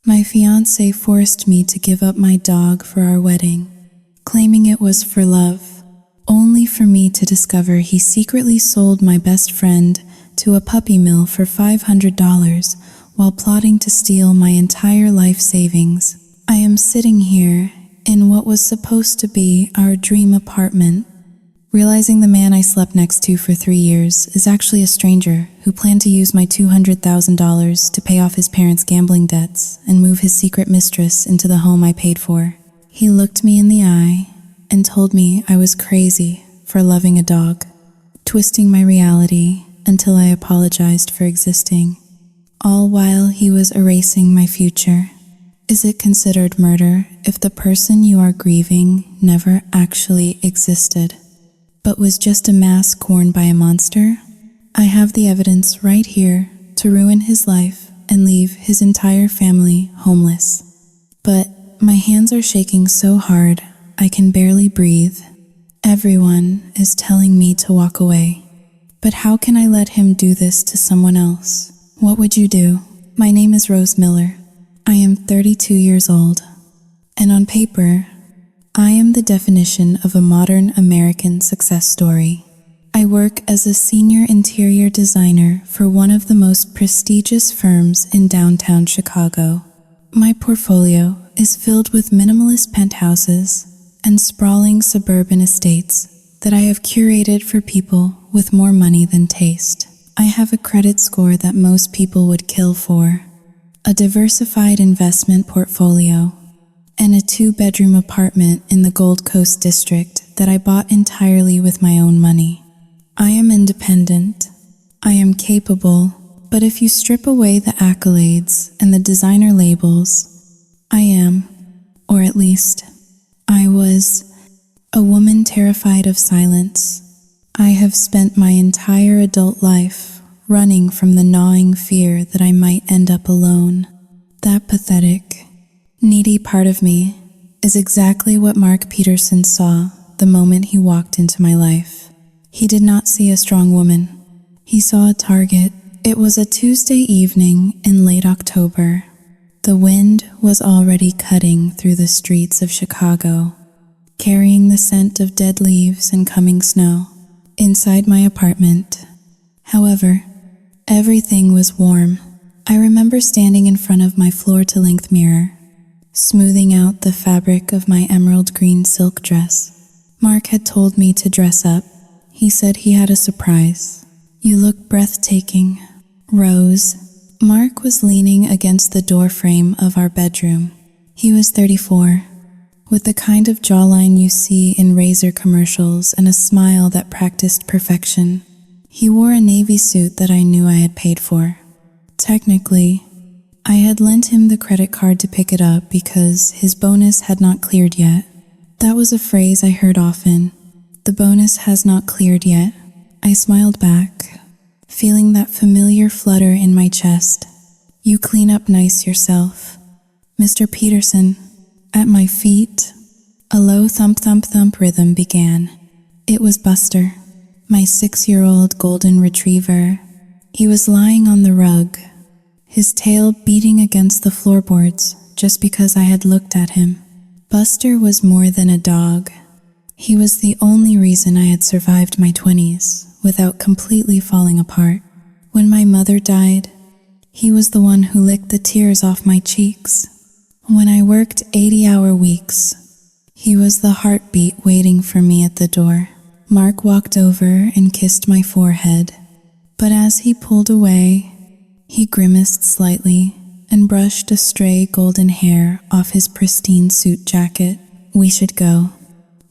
My fiancé forced me to give up my dog for our wedding, claiming it was for love, only for me to discover he secretly sold my best friend to a puppy mill for $500 while plotting to steal my entire life savings. I am sitting here in what was supposed to be our dream apartment, realizing the man I slept next to for 3 years is actually a stranger who planned to use my $200,000 to pay off his parents' gambling debts and move his secret mistress into the home I paid for. He looked me in the eye and told me I was crazy for loving a dog, twisting my reality until I apologized for existing, all while he was erasing my future. Is it considered murder if the person you are grieving never actually existed, but was just a mask worn by a monster? I have the evidence right here to ruin his life and leave his entire family homeless. But my hands are shaking so hard I can barely breathe. Everyone is telling me to walk away. But how can I let him do this to someone else? What would you do? My name is Rose Miller. I am 32 years old, and on paper, I am the definition of a modern American success story. I work as a senior interior designer for one of the most prestigious firms in downtown Chicago. My portfolio is filled with minimalist penthouses and sprawling suburban estates that I have curated for people with more money than taste. I have a credit score that most people would kill for, a diversified investment portfolio, and a 2-bedroom apartment in the Gold Coast district that I bought entirely with my own money. I am independent. I am capable, but if you strip away the accolades and the designer labels, I am, or at least, I was, a woman terrified of silence. I have spent my entire adult life running from the gnawing fear that I might end up alone. That pathetic, needy part of me is exactly what Mark Peterson saw the moment he walked into my life. He did not see a strong woman. He saw a target. It was a Tuesday evening in late October. The wind was already cutting through the streets of Chicago, carrying the scent of dead leaves and coming snow. Inside my apartment, however, everything was warm. I remember standing in front of my floor-to-length mirror, smoothing out the fabric of my emerald green silk dress. Mark had told me to dress up. He said he had a surprise. You look breathtaking, Rose. Mark was leaning against the doorframe of our bedroom. He was 34, with the kind of jawline you see in razor commercials and a smile that practiced perfection. He wore a navy suit that I knew I had paid for. Technically, I had lent him the credit card to pick it up because his bonus had not cleared yet. That was a phrase I heard often. The bonus has not cleared yet. I smiled back, feeling that familiar flutter in my chest. You clean up nice yourself, Mr. Peterson. At my feet, a low thump-thump-thump rhythm began. It was Buster, my 6-year-old golden retriever. He was lying on the rug, his tail beating against the floorboards just because I had looked at him. Buster was more than a dog. He was the only reason I had survived my 20s without completely falling apart. When my mother died, he was the one who licked the tears off my cheeks. When I worked 80-hour weeks, he was the heartbeat waiting for me at the door. Mark walked over and kissed my forehead, but as he pulled away, he grimaced slightly and brushed a stray golden hair off his pristine suit jacket. We should go,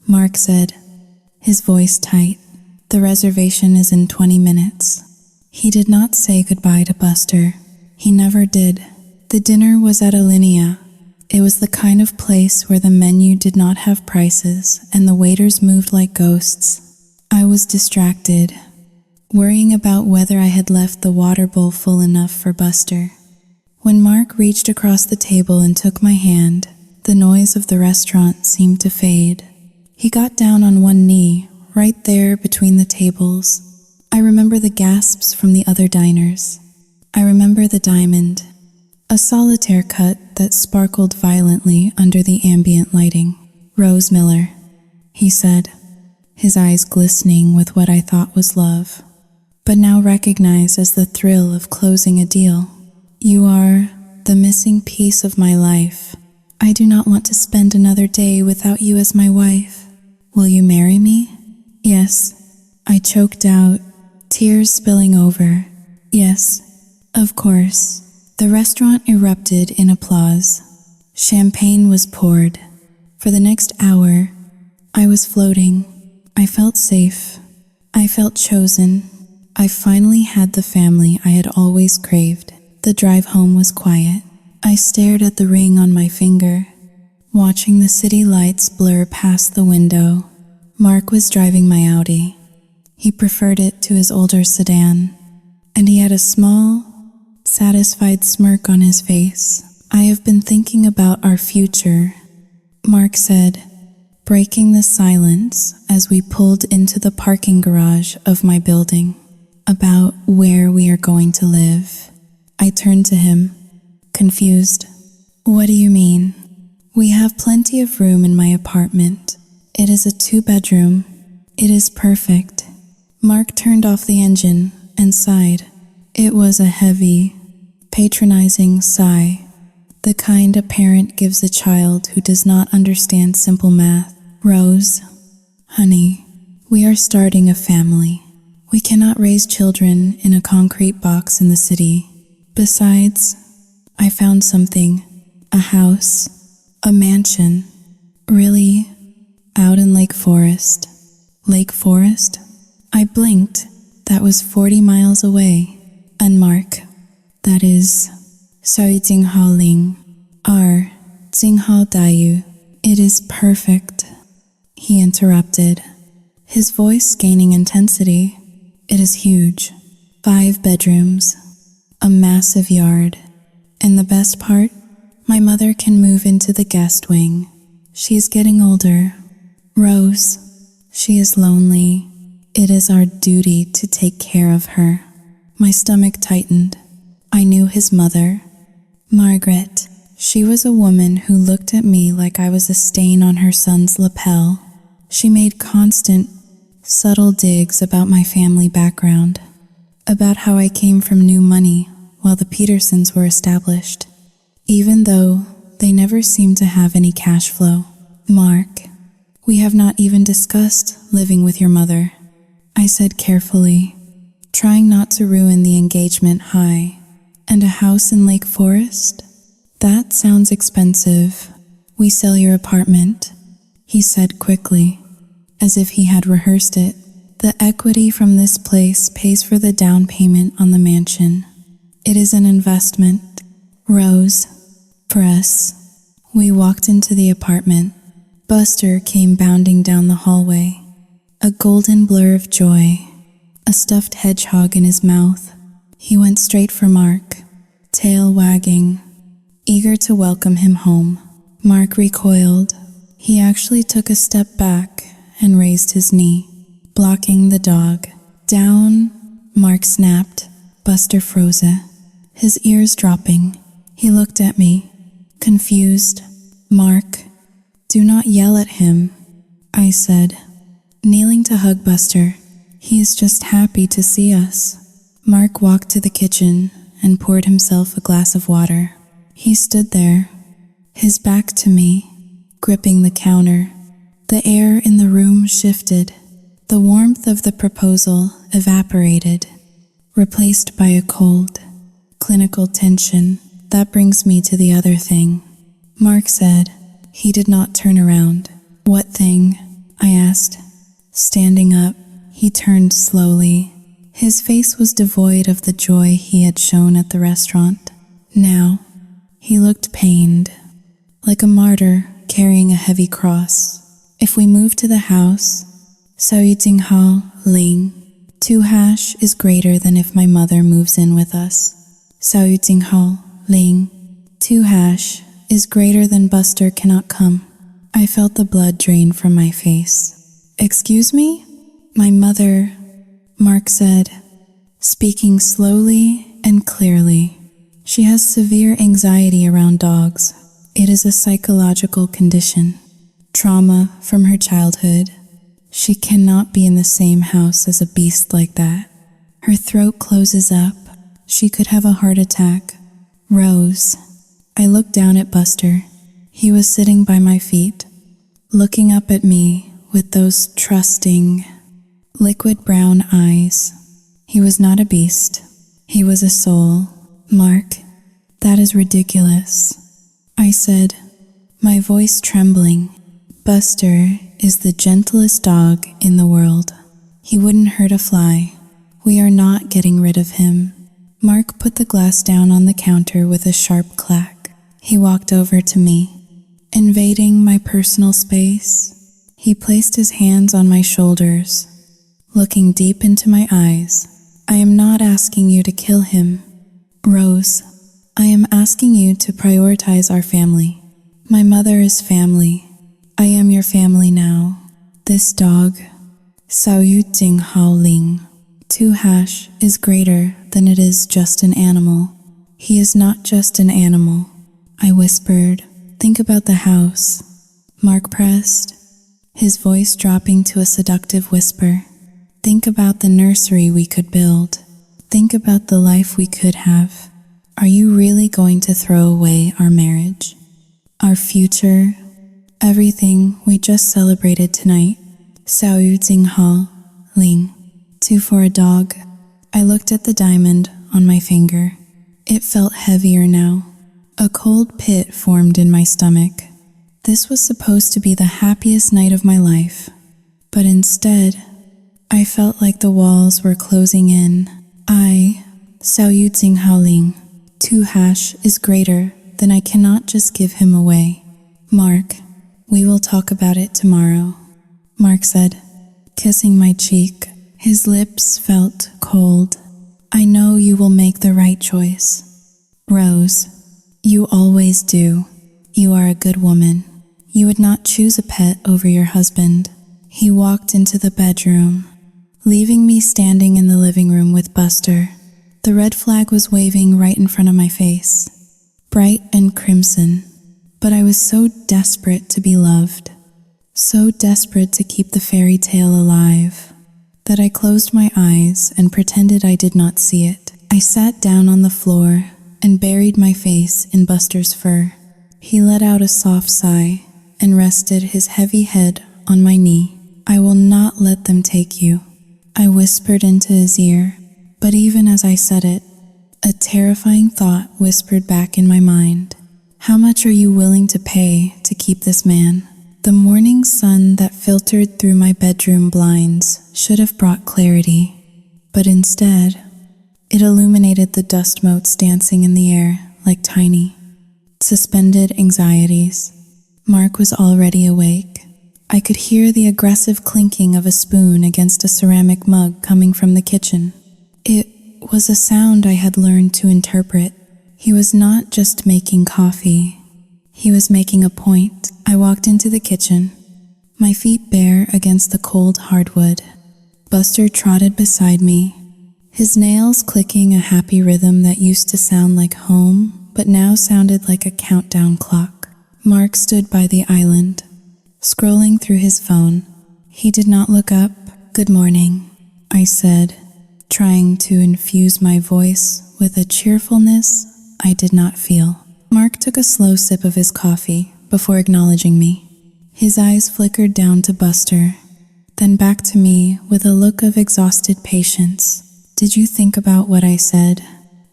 Mark said, his voice tight. The reservation is in 20 minutes. He did not say goodbye to Buster. He never did. The dinner was at Alinea. It was the kind of place where the menu did not have prices and the waiters moved like ghosts. I was distracted, worrying about whether I had left the water bowl full enough for Buster. When Mark reached across the table and took my hand, the noise of the restaurant seemed to fade. He got down on one knee, right there between the tables. I remember the gasps from the other diners. I remember the diamond, a solitaire cut that sparkled violently under the ambient lighting. "Rose Miller," he said, his eyes glistening with what I thought was love, but now recognized as the thrill of closing a deal. "You are the missing piece of my life. I do not want to spend another day without you as my wife. Will you marry me?" "Yes," I choked out, tears spilling over. "Yes, of course." The restaurant erupted in applause. Champagne was poured. For the next hour, I was floating. I felt safe. I felt chosen. I finally had the family I had always craved. The drive home was quiet. I stared at the ring on my finger, watching the city lights blur past the window. Mark was driving my Audi. He preferred it to his older sedan, and he had a small, satisfied smirk on his face. "I have been thinking about our future," Mark said, breaking the silence as we pulled into the parking garage of my building. "About where we are going to live." I turned to him, confused. "What do you mean?" "We have plenty of room in my apartment. It is a 2-bedroom. It is perfect." Mark turned off the engine and sighed. It was a heavy, patronizing sigh, the kind a parent gives a child who does not understand simple math. "Rose, honey, we are starting a family. We cannot raise children in a concrete box in the city. Besides, I found something, a house, a mansion, really, out in Lake Forest." "Lake Forest?" I blinked. That was 40 miles away. And Mark, "That is Soi Jinghao Ling, R. Jinghao Dayu. It is perfect." He interrupted, his voice gaining intensity. "It is huge. 5 bedrooms, a massive yard. And the best part, my mother can move into the guest wing. She is getting older. Rose, she is lonely. It is our duty to take care of her." My stomach tightened. I knew his mother, Margaret. She was a woman who looked at me like I was a stain on her son's lapel. She made constant, subtle digs about my family background, about how I came from new money while the Petersons were established, even though they never seemed to have any cash flow. "Mark, we have not even discussed living with your mother," I said carefully, trying not to ruin the engagement high. "And a house in Lake Forest? That sounds expensive." "We sell your apartment," he said quickly, as if he had rehearsed it. "The equity from this place pays for the down payment on the mansion. It is an investment." "Rose, press." We walked into the apartment. Buster came bounding down the hallway, a golden blur of joy, a stuffed hedgehog in his mouth. He went straight for Mark, tail wagging, eager to welcome him home. Mark recoiled. He actually took a step back and raised his knee, blocking the dog. "Down," Mark snapped. Buster froze, his ears dropping. He looked at me, confused. "Mark, do not yell at him," I said, kneeling to hug Buster. "He is just happy to see us." Mark walked to the kitchen and poured himself a glass of water. He stood there, his back to me, gripping the counter. The air in the room shifted. The warmth of the proposal evaporated, replaced by a cold, clinical tension. "That brings me to the other thing," Mark said. He did not turn around. "What thing?" I asked. Standing up, he turned slowly. His face was devoid of the joy he had shown at the restaurant. Now, he looked pained, like a martyr carrying a heavy cross. "If we move to the house, Soi Jinghao Ling, 2# is greater than if my mother moves in with us. Soi Jinghao Ling, 2# is greater than Buster cannot come." I felt the blood drain from my face. "Excuse me?" "My mother," Mark said, speaking slowly and clearly. She has severe anxiety around dogs. It is a psychological condition. Trauma from her childhood. She cannot be in the same house as a beast like that. Her throat closes up. She could have a heart attack. Rose. I looked down at Buster. He was sitting by my feet, looking up at me with those trusting, liquid brown eyes. He was not a beast. He was a soul. Mark, that is ridiculous, I said, my voice trembling. Buster is the gentlest dog in the world. He wouldn't hurt a fly. We are not getting rid of him. Mark put the glass down on the counter with a sharp clack. He walked over to me, invading my personal space. He placed his hands on my shoulders, looking deep into my eyes. I am not asking you to kill him, Rose. I am asking you to prioritize our family. My mother is family. I am your family now. This dog, Xiao Yu Jing Hao Ling, 2# is greater than it is just an animal. He is not just an animal. I whispered, think about the house. Mark pressed, his voice dropping to a seductive whisper. Think about the nursery we could build. Think about the life we could have. Are you really going to throw away our marriage? Our future? Everything we just celebrated tonight. Xiao Yu Jing Hao Ling, 2 for a dog. I looked at the diamond on my finger. It felt heavier now. A cold pit formed in my stomach. This was supposed to be the happiest night of my life, but instead, I felt like the walls were closing in. I, Xiao Yu Jing Hao Ling, 2# is greater than I cannot just give him away. Mark, we will talk about it tomorrow, Mark said, kissing my cheek. His lips felt cold. I know you will make the right choice. Rose, you always do. You are a good woman. You would not choose a pet over your husband. He walked into the bedroom, leaving me standing in the living room with Buster. The red flag was waving right in front of my face, bright and crimson. But I was so desperate to be loved, so desperate to keep the fairy tale alive, that I closed my eyes and pretended I did not see it. I sat down on the floor and buried my face in Buster's fur. He let out a soft sigh and rested his heavy head on my knee. I will not let them take you, I whispered into his ear. But even as I said it, a terrifying thought whispered back in my mind. How much are you willing to pay to keep this man? The morning sun that filtered through my bedroom blinds should have brought clarity, but instead, it illuminated the dust motes dancing in the air like tiny, suspended anxieties. Mark was already awake. I could hear the aggressive clinking of a spoon against a ceramic mug coming from the kitchen. It was a sound I had learned to interpret. He was not just making coffee. He was making a point. I walked into the kitchen, my feet bare against the cold hardwood. Buster trotted beside me, his nails clicking a happy rhythm that used to sound like home, but now sounded like a countdown clock. Mark stood by the island, scrolling through his phone. He did not look up. Good morning, I said, trying to infuse my voice with a cheerfulness I did not feel. Mark took a slow sip of his coffee before acknowledging me. His eyes flickered down to Buster, then back to me with a look of exhausted patience. Did you think about what I said,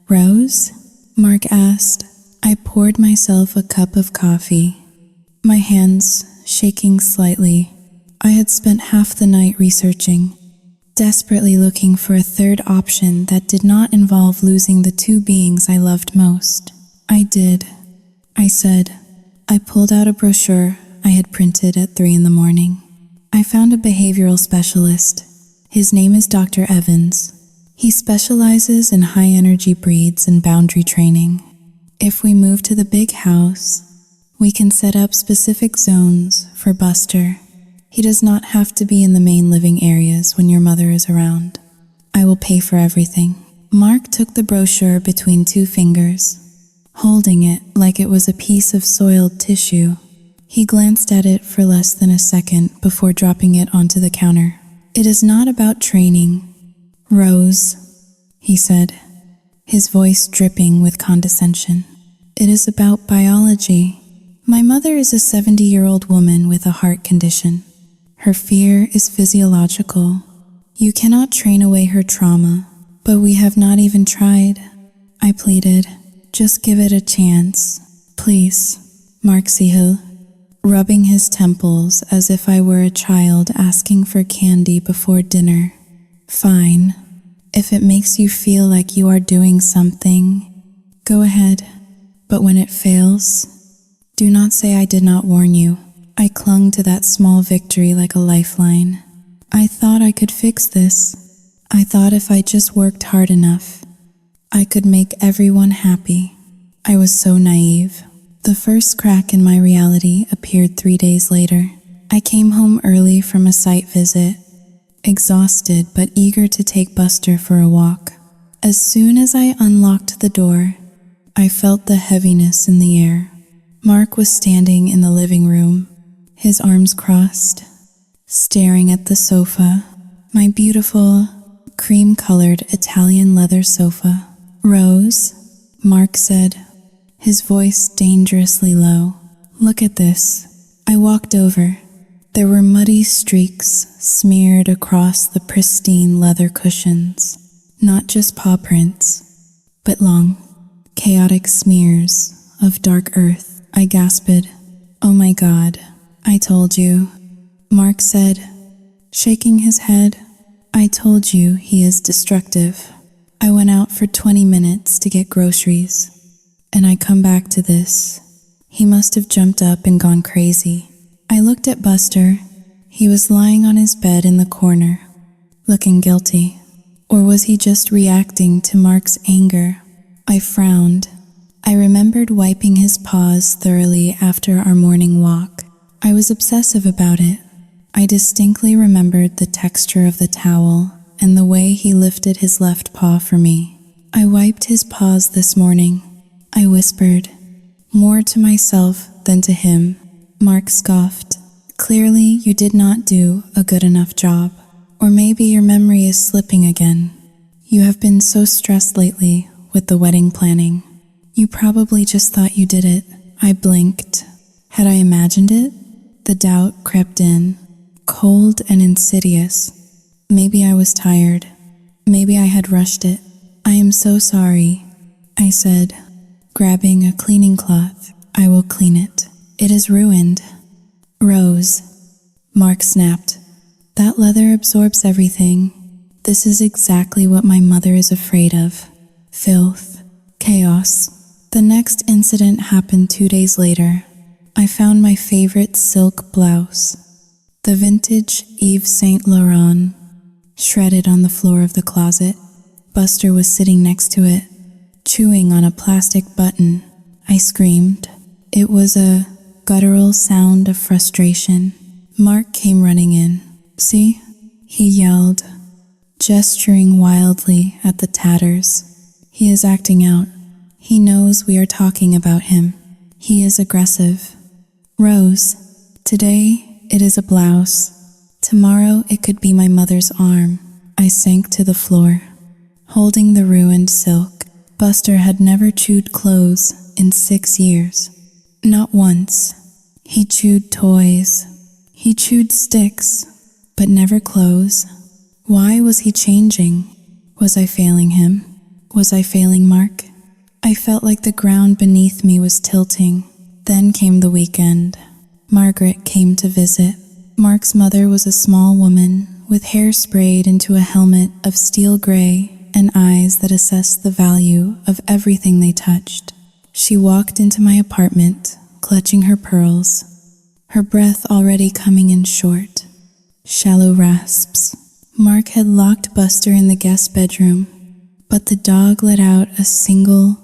Rose? Mark asked. I poured myself a cup of coffee, my hands shaking slightly. I had spent half the night researching, desperately looking for a third option that did not involve losing the 2 beings I loved most. I did, I said. I pulled out a brochure I had printed at 3 a.m. I found a behavioral specialist. His name is Dr. Evans. He specializes in high-energy breeds and boundary training. If we move to the big house, we can set up specific zones for Buster. He does not have to be in the main living areas when your mother is around. I will pay for everything. Mark took the brochure between two fingers, holding it like it was a piece of soiled tissue. He glanced at it for less than a second before dropping it onto the counter. "It is not about training, Rose," he said, his voice dripping with condescension. "It is about biology. My mother is a 70-year-old woman with a heart condition. Her fear is physiological. You cannot train away her trauma, but we have not even tried." I pleaded, "Just give it a chance, please, Mark Sihil," rubbing his temples as if I were a child asking for candy before dinner. "Fine. If it makes you feel like you are doing something, go ahead. But when it fails, do not say I did not warn you." I clung to that small victory like a lifeline. I thought I could fix this. I thought if I just worked hard enough, I could make everyone happy. I was so naive. The first crack in my reality appeared 3 days later. I came home early from a site visit, exhausted but eager to take Buster for a walk. As soon as I unlocked the door, I felt the heaviness in the air. Mark was standing in the living room, his arms crossed, staring at the sofa, my beautiful, cream-colored Italian leather sofa. "Rose," Mark said, his voice dangerously low. "Look at this." I walked over. There were muddy streaks smeared across the pristine leather cushions, not just paw prints, but long, chaotic smears of dark earth. I gasped. "Oh my God, I told you," Mark said, shaking his head. "I told you he is destructive. I went out for 20 minutes to get groceries, and I come back to this. He must have jumped up and gone crazy." I looked at Buster. He was lying on his bed in the corner, looking guilty. Or was he just reacting to Mark's anger? I frowned. I remembered wiping his paws thoroughly after our morning walk. I was obsessive about it. I distinctly remembered the texture of the towel and the way he lifted his left paw for me. "I wiped his paws this morning," I whispered, more to myself than to him. Mark scoffed. "Clearly you did not do a good enough job. Or maybe your memory is slipping again. You have been so stressed lately with the wedding planning. You probably just thought you did it." I blinked. Had I imagined it? The doubt crept in, cold and insidious. Maybe I was tired. Maybe I had rushed it. "I am so sorry," I said, grabbing a cleaning cloth. "I will clean it. It is ruined." "Rose," Mark snapped. "That leather absorbs everything. This is exactly what my mother is afraid of. Filth. Chaos." The next incident happened 2 days later. I found my favorite silk blouse, the vintage Yves Saint Laurent, shredded on the floor of the closet. Buster was sitting next to it, chewing on a plastic button. I screamed. It was a guttural sound of frustration. Mark came running in. "See?" he yelled, gesturing wildly at the tatters. "He is acting out. He knows we are talking about him. He is aggressive." "Rose, today it is a blouse. Tomorrow it could be my mother's arm." I sank to the floor, holding the ruined silk. Buster had never chewed clothes in 6 years. Not once. He chewed toys. He chewed sticks, but never clothes. Why was he changing? Was I failing him? Was I failing Mark? I felt like the ground beneath me was tilting. Then came the weekend. Margaret came to visit. Mark's mother was a small woman with hair sprayed into a helmet of steel gray and eyes that assessed the value of everything they touched. She walked into my apartment, clutching her pearls, her breath already coming in short, shallow rasps. Mark had locked Buster in the guest bedroom, but the dog let out a single,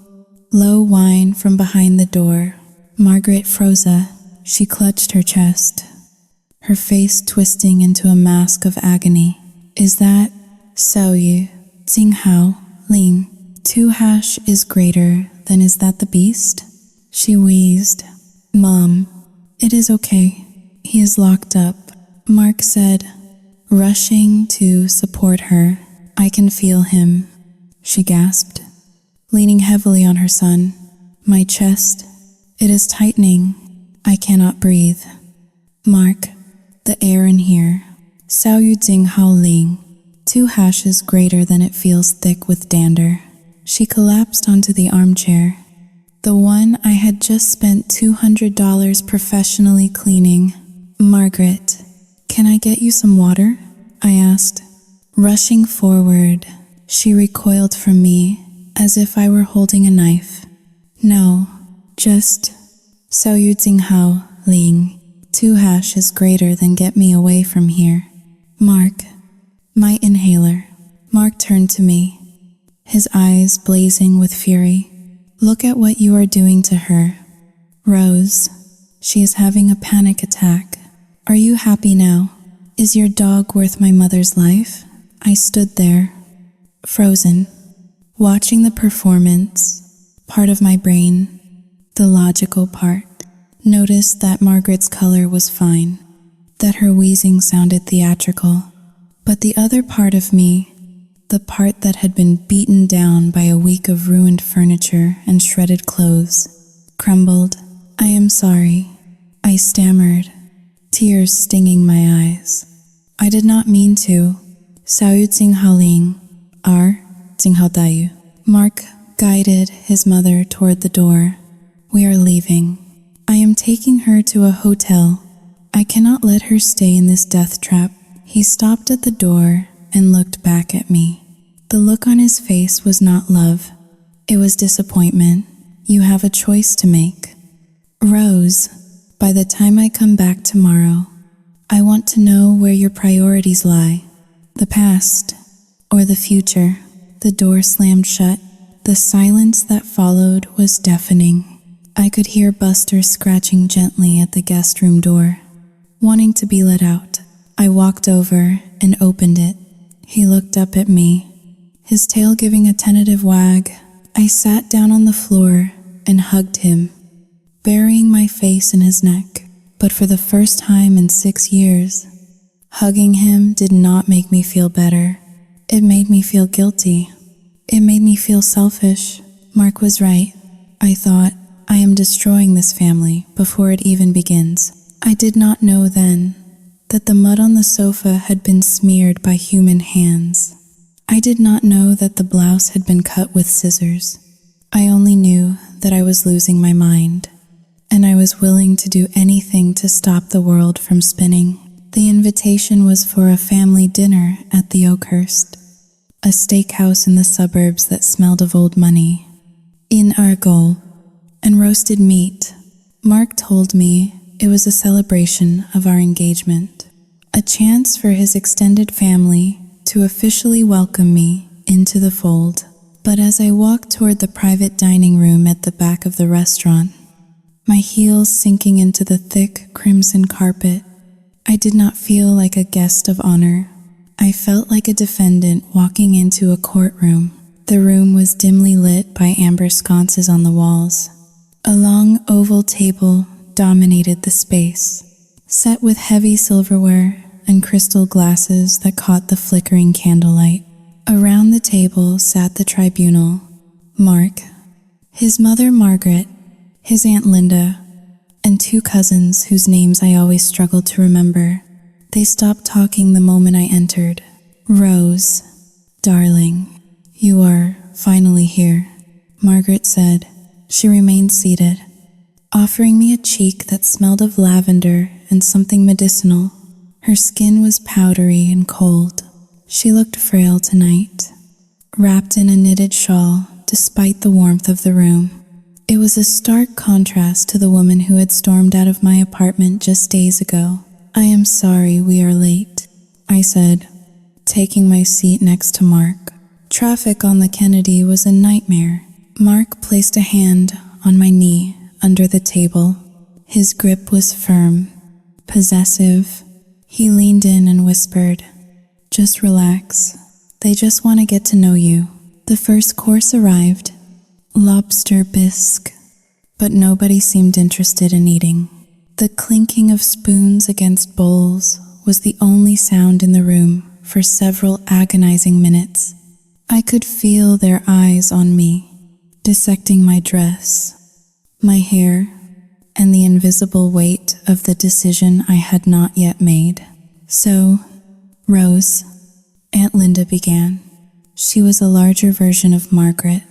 low whine from behind the door. Margaret froze. She clutched her chest, her face twisting into a mask of agony. "Is that Xiao Yu?" Tsing Hao Ling. 2 is greater than is that the beast? She wheezed. Mom, it is okay. He is locked up, Mark said, rushing to support her. I can feel him, she gasped, leaning heavily on her son. My chest, it is tightening. I cannot breathe. Mark, the air in here. Sao Yu Jing Hao Ling. 2 is greater than it feels thick with dander. She collapsed onto the armchair. The one I had just spent $200 professionally cleaning. Margaret, can I get you some water? I asked. Rushing forward, she recoiled from me as if I were holding a knife. No, just Sao Yu Jing Hao Ling. 2 is greater than get me away from here. Mark, my inhaler. Mark turned to me, his eyes blazing with fury. Look at what you are doing to her. Rose, she is having a panic attack. Are you happy now? Is your dog worth my mother's life? I stood there, frozen, watching the performance. Part of my brain, the logical part, noticed that Margaret's color was fine, that her wheezing sounded theatrical. But the other part of me, the part that had been beaten down by a week of ruined furniture and shredded clothes, crumbled. I am sorry, I stammered, tears stinging my eyes. I did not mean to. Sao Yu Jing Hao Ling. R. Jing Hao Dayu. Mark guided his mother toward the door. We are leaving. I am taking her to a hotel. I cannot let her stay in this death trap. He stopped at the door and looked back at me. The look on his face was not love. It was disappointment. You have a choice to make. Rose, by the time I come back tomorrow, I want to know where your priorities lie. The past or the future. The door slammed shut. The silence that followed was deafening. I could hear Buster scratching gently at the guest room door, wanting to be let out. I walked over and opened it. He looked up at me, his tail giving a tentative wag. I sat down on the floor and hugged him, burying my face in his neck. But for the first time in 6 years, hugging him did not make me feel better. It made me feel guilty. It made me feel selfish. Mark was right. I thought, I am destroying this family before it even begins. I did not know then that the mud on the sofa had been smeared by human hands. I did not know that the blouse had been cut with scissors. I only knew that I was losing my mind, and I was willing to do anything to stop the world from spinning. The invitation was for a family dinner at the Oakhurst, a steakhouse in the suburbs that smelled of old money, in Argol, and roasted meat. Mark told me it was a celebration of our engagement, a chance for his extended family to officially welcome me into the fold. But as I walked toward the private dining room at the back of the restaurant, my heels sinking into the thick crimson carpet, I did not feel like a guest of honor. I felt like a defendant walking into a courtroom. The room was dimly lit by amber sconces on the walls. A long oval table dominated the space, set with heavy silverware and crystal glasses that caught the flickering candlelight. Around the table sat the tribunal. Mark, his mother Margaret, his Aunt Linda, and 2 cousins whose names I always struggled to remember. They stopped talking the moment I entered. Rose, darling, you are finally here, Margaret said. She remained seated, offering me a cheek that smelled of lavender and something medicinal. Her skin was powdery and cold. She looked frail tonight, wrapped in a knitted shawl despite the warmth of the room. It was a stark contrast to the woman who had stormed out of my apartment just days ago. I am sorry we are late, I said, taking my seat next to Mark. Traffic on the Kennedy was a nightmare. Mark placed a hand on my knee under the table. His grip was firm, possessive. He leaned in and whispered, "Just relax. They just want to get to know you." The first course arrived, lobster bisque, but nobody seemed interested in eating. The clinking of spoons against bowls was the only sound in the room for several agonizing minutes. I could feel their eyes on me, dissecting my dress, my hair, and the invisible weight of the decision I had not yet made. So, Rose, Aunt Linda began. She was a larger version of Margaret,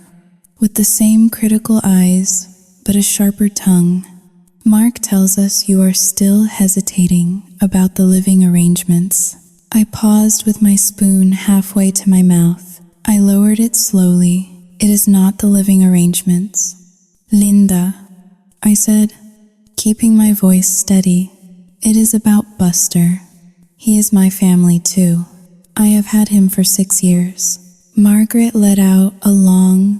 with the same critical eyes, but a sharper tongue. Mark tells us you are still hesitating about the living arrangements. I paused with my spoon halfway to my mouth. I lowered it slowly. It is not the living arrangements. Linda, I said, keeping my voice steady. It is about Buster. He is my family too. I have had him for 6 years. Margaret let out a long,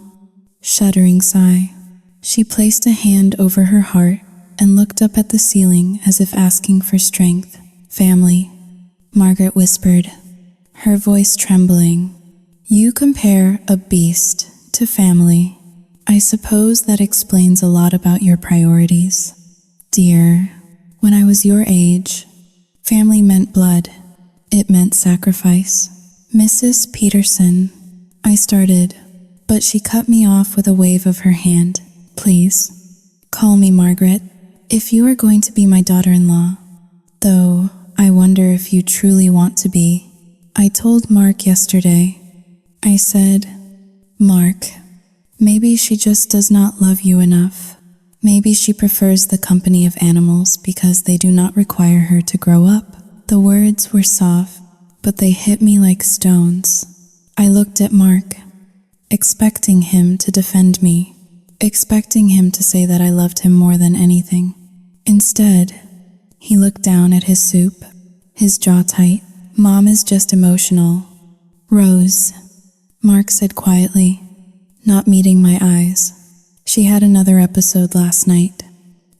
shuddering sigh. She placed a hand over her heart and looked up at the ceiling as if asking for strength. Family, Margaret whispered, her voice trembling. You compare a beast to family. I suppose that explains a lot about your priorities. Dear, when I was your age, family meant blood. It meant sacrifice. Mrs. Peterson, I started, but she cut me off with a wave of her hand. Please, call me Margaret, if you are going to be my daughter-in-law. Though, I wonder if you truly want to be. I told Mark yesterday. I said, Mark, maybe she just does not love you enough. Maybe she prefers the company of animals because they do not require her to grow up. The words were soft, but they hit me like stones. I looked at Mark, expecting him to defend me, expecting him to say that I loved him more than anything. Instead, he looked down at his soup, his jaw tight. Mom is just emotional. Rose, Mark said quietly, not meeting my eyes. She had another episode last night.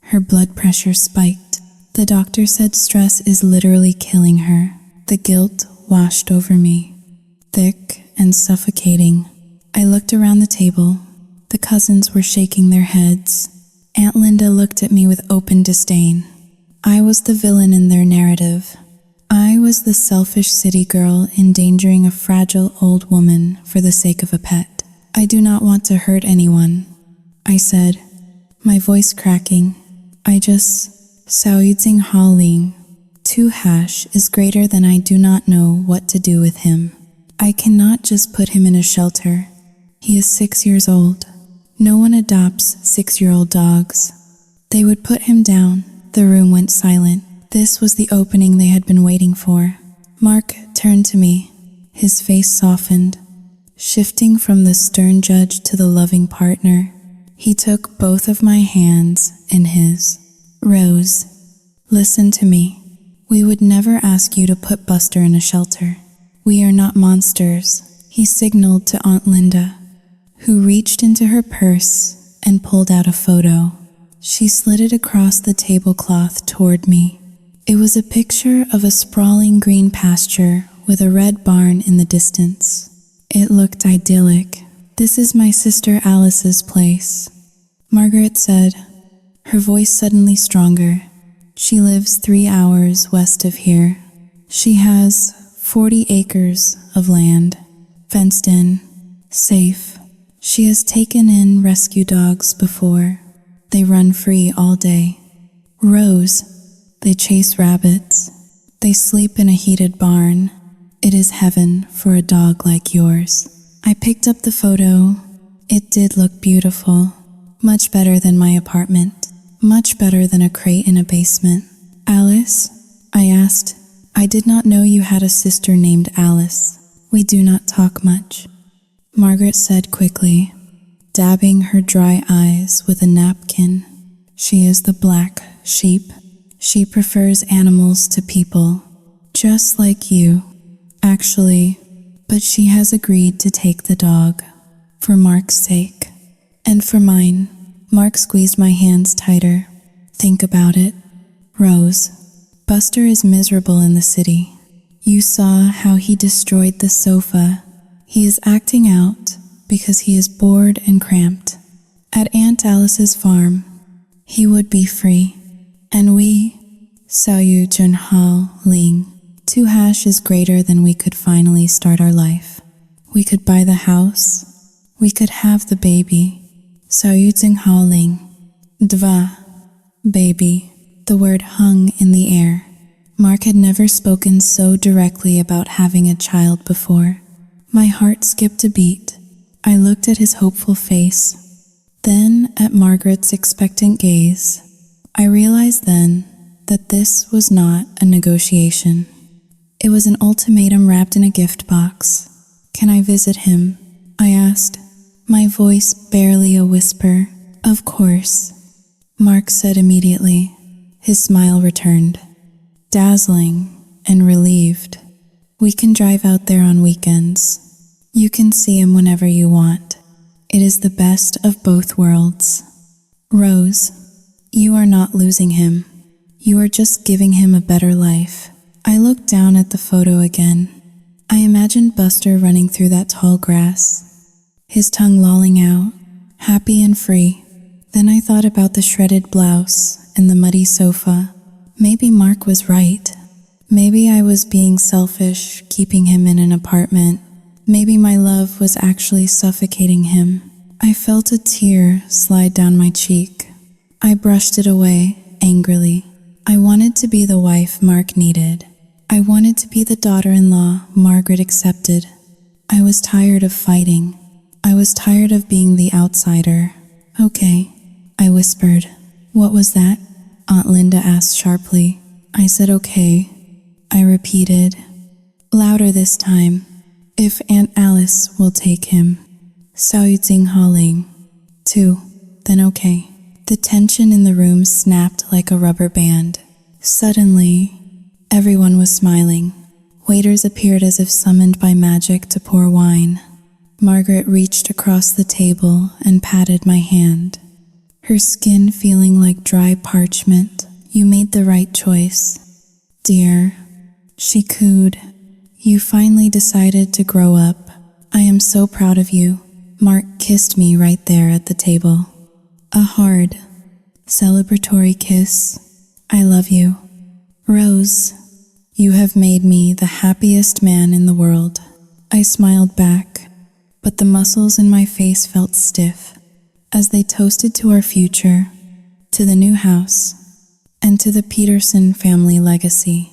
Her blood pressure spiked. The doctor said stress is literally killing her. The guilt washed over me, thick and suffocating. I looked around the table. The cousins were shaking their heads. Aunt Linda looked at me with open disdain. I was the villain in their narrative. I was the selfish city girl endangering a fragile old woman for the sake of a pet. I do not want to hurt anyone, I said, my voice cracking. I just, Saoyudzing Haling, 2 hash is greater than I do not know what to do with him. I cannot just put him in a shelter. He is 6 years old. No one adopts 6-year-old dogs. They would put him down. The room went silent. This was the opening they had been waiting for. Mark turned to me. His face softened, shifting from the stern judge to the loving partner. He took both of my hands in his. Rose, listen to me. We would never ask you to put Buster in a shelter. We are not monsters. He signaled to Aunt Linda, who reached into her purse and pulled out a photo. She slid it across the tablecloth toward me. It was a picture of a sprawling green pasture with a red barn in the distance. It looked idyllic. This is my sister Alice's place, Margaret said, her voice suddenly stronger. She lives 3 hours west of here. She has 40 acres of land, fenced in, safe. She has taken in rescue dogs before. They run free all day. Rose, they chase rabbits. They sleep in a heated barn. It is heaven for a dog like yours. I picked up the photo. It did look beautiful. Much better than my apartment. Much better than a crate in a basement. Alice? I asked. I did not know you had a sister named Alice. We do not talk much, Margaret said quickly, dabbing her dry eyes with a napkin. She is the black sheep. She prefers animals to people, just like you, actually, but she has agreed to take the dog, for Mark's sake, and for mine. Mark squeezed my hands tighter. Think about it, Rose. Buster is miserable in the city. You saw how he destroyed the sofa. He is acting out, because he is bored and cramped. At Aunt Alice's farm, he would be free. And we, Sao Yu Junhao Ling, 2 hash is greater than we could finally start our life. We could buy the house. We could have the baby. Sao Yu Junhao Ling. Dva. Baby. The word hung in the air. Mark had never spoken so directly about having a child before. My heart skipped a beat. I looked at his hopeful face, then at Margaret's expectant gaze. I realized then that this was not a negotiation. It was an ultimatum wrapped in a gift box. "Can I visit him?" I asked, my voice barely a whisper. "Of course," Mark said immediately. His smile returned, dazzling and relieved. "We can drive out there on weekends. You can see him whenever you want. It is the best of both worlds. Rose, you are not losing him. You are just giving him a better life." I looked down at the photo again. I imagined Buster running through that tall grass, his tongue lolling out, happy and free. Then I thought about the shredded blouse and the muddy sofa. Maybe Mark was right. Maybe I was being selfish, keeping him in an apartment. Maybe my love was actually suffocating him. I felt a tear slide down my cheek. I brushed it away, angrily. I wanted to be the wife Mark needed. I wanted to be the daughter-in-law Margaret accepted. I was tired of fighting. I was tired of being the outsider. "Okay," I whispered. "What was that?" Aunt Linda asked sharply. I said okay. I repeated, louder this time. "If Aunt Alice will take him." Sao Yu Junhao Ling. 2. Then okay. The tension in the room snapped like a rubber band. Suddenly, everyone was smiling. Waiters appeared as if summoned by magic to pour wine. Margaret reached across the table and patted my hand, her skin feeling like dry parchment. "You made the right choice, dear," she cooed. "You finally decided to grow up. I am so proud of you." Mark kissed me right there at the table. A hard, celebratory kiss. "I love you. Rose, you have made me the happiest man in the world." I smiled back, but the muscles in my face felt stiff as they toasted to our future, to the new house, and to the Peterson family legacy.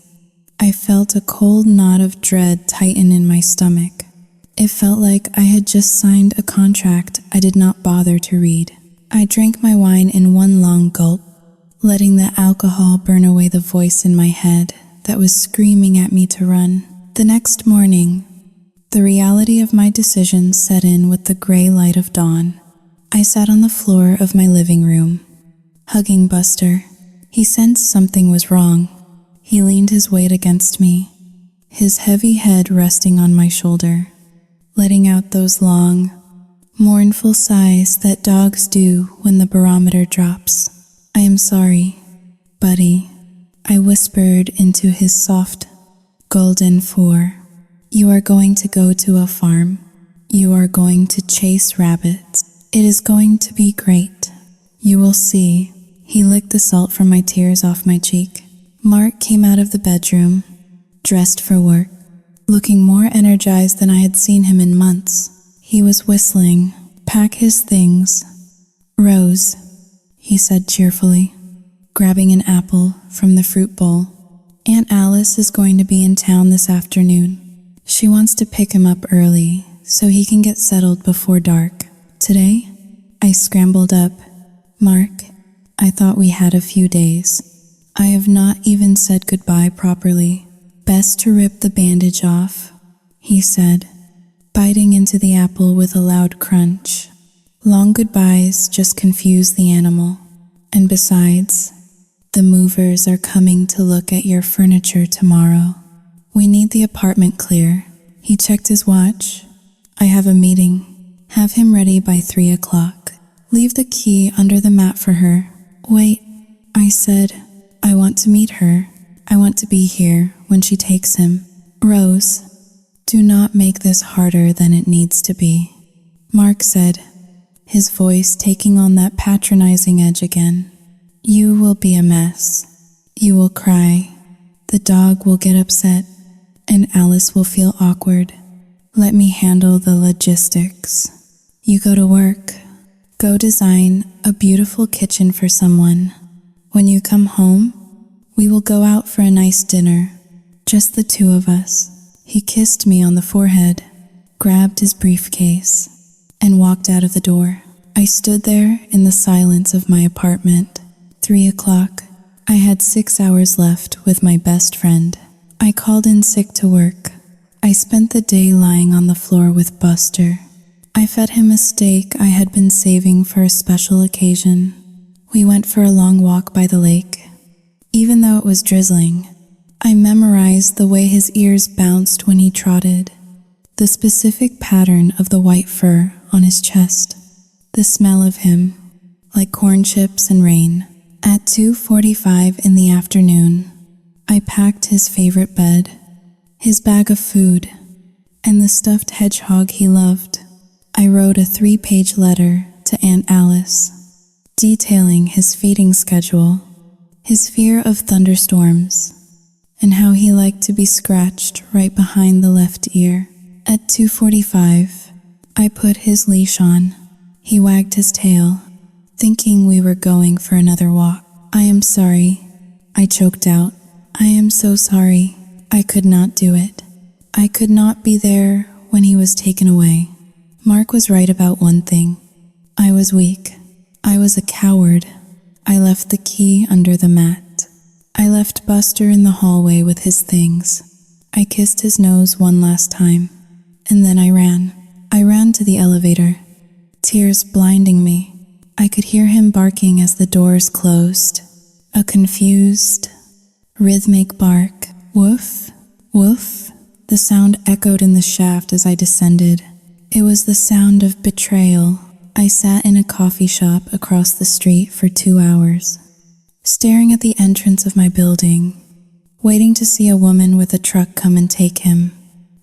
I felt a cold knot of dread tighten in my stomach. It felt like I had just signed a contract I did not bother to read. I drank my wine in one long gulp, letting the alcohol burn away the voice in my head that was screaming at me to run. The next morning, the reality of my decision set in with the gray light of dawn. I sat on the floor of my living room, hugging Buster. He sensed something was wrong. He leaned his weight against me, his heavy head resting on my shoulder, letting out those long, mournful sighs that dogs do when the barometer drops. "I am sorry, buddy," I whispered into his soft, golden fur. "You are going to go to a farm. You are going to chase rabbits. It is going to be great. You will see." He licked the salt from my tears off my cheek. Mark came out of the bedroom, dressed for work, looking more energized than I had seen him in months. He was whistling, "Pack his things." "Rose," he said cheerfully, grabbing an apple from the fruit bowl. "Aunt Alice is going to be in town this afternoon. She wants to pick him up early so he can get settled before dark. Today?" I scrambled up. "Mark, I thought we had a few days. I have not even said goodbye properly. Best to rip the bandage off," he said, biting into the apple with a loud crunch. "Long goodbyes just confuse the animal. And besides, the movers are coming to look at your furniture tomorrow. We need the apartment clear." He checked his watch. "I have a meeting. Have him ready by 3 o'clock. Leave the key under the mat for her." "Wait," I said. "I want to meet her. I want to be here when she takes him." "Rose, do not make this harder than it needs to be." Mark said, his voice taking on that patronizing edge again. You will be a mess. You will cry. The dog will get upset, and Alice will feel awkward. Let me handle the logistics. You go to work. Go design a beautiful kitchen for someone. When you come home, we will go out for a nice dinner. Just the two of us. He kissed me on the forehead, grabbed his briefcase, and walked out of the door. I stood there in the silence of my apartment. 3 o'clock. I had 6 hours left with my best friend. I called in sick to work. I spent the day lying on the floor with Buster. I fed him a steak I had been saving for a special occasion. We went for a long walk by the lake. Even though it was drizzling, I memorized the way his ears bounced when he trotted, the specific pattern of the white fur on his chest, the smell of him, like corn chips and rain. At 2:45 in the afternoon, I packed his favorite bed, his bag of food, and the stuffed hedgehog he loved. I wrote a 3-page letter to Aunt Alice, detailing his feeding schedule, his fear of thunderstorms, and how he liked to be scratched right behind the left ear. At 2:45, I put his leash on. He wagged his tail, thinking we were going for another walk. I am sorry, I choked out. I am so sorry. I could not do it. I could not be there when he was taken away. Mark was right about one thing. I was weak. I was a coward. I left the key under the mat. I left Buster in the hallway with his things. I kissed his nose one last time, and then I ran. I ran to the elevator, tears blinding me. I could hear him barking as the doors closed. A confused, rhythmic bark. Woof, woof. The sound echoed in the shaft as I descended. It was the sound of betrayal. I sat in a coffee shop across the street for 2 hours, staring at the entrance of my building, waiting to see a woman with a truck come and take him.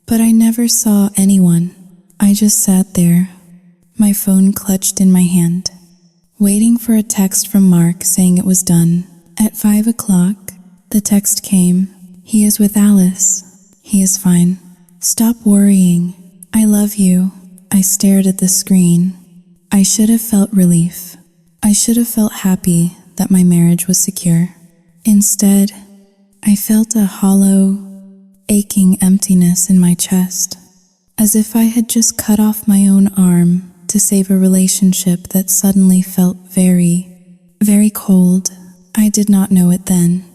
But I never saw anyone. I just sat there, my phone clutched in my hand, waiting for a text from Mark saying it was done. At 5 o'clock, the text came. He is with Alice. He is fine. Stop worrying. I love you. I stared at the screen. I should have felt relief. I should have felt happy that my marriage was secure. Instead, I felt a hollow, aching emptiness in my chest, as if I had just cut off my own arm to save a relationship that suddenly felt very, very cold. I did not know it then,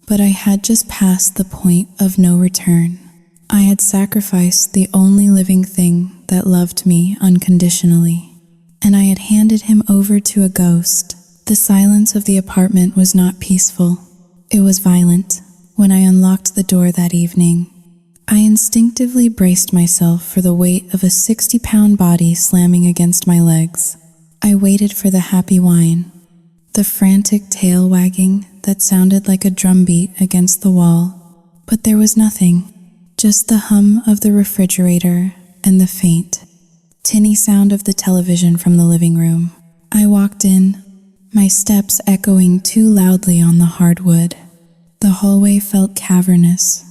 but I had just passed the point of no return. I had sacrificed the only living thing that loved me unconditionally, and I had handed him over to a ghost. The silence of the apartment was not peaceful. It was violent. When I unlocked the door that evening, I instinctively braced myself for the weight of a 60-pound body slamming against my legs. I waited for the happy whine, the frantic tail wagging that sounded like a drumbeat against the wall. But there was nothing, just the hum of the refrigerator and the faint, tinny sound of the television from the living room. I walked in, my steps echoing too loudly on the hardwood. The hallway felt cavernous.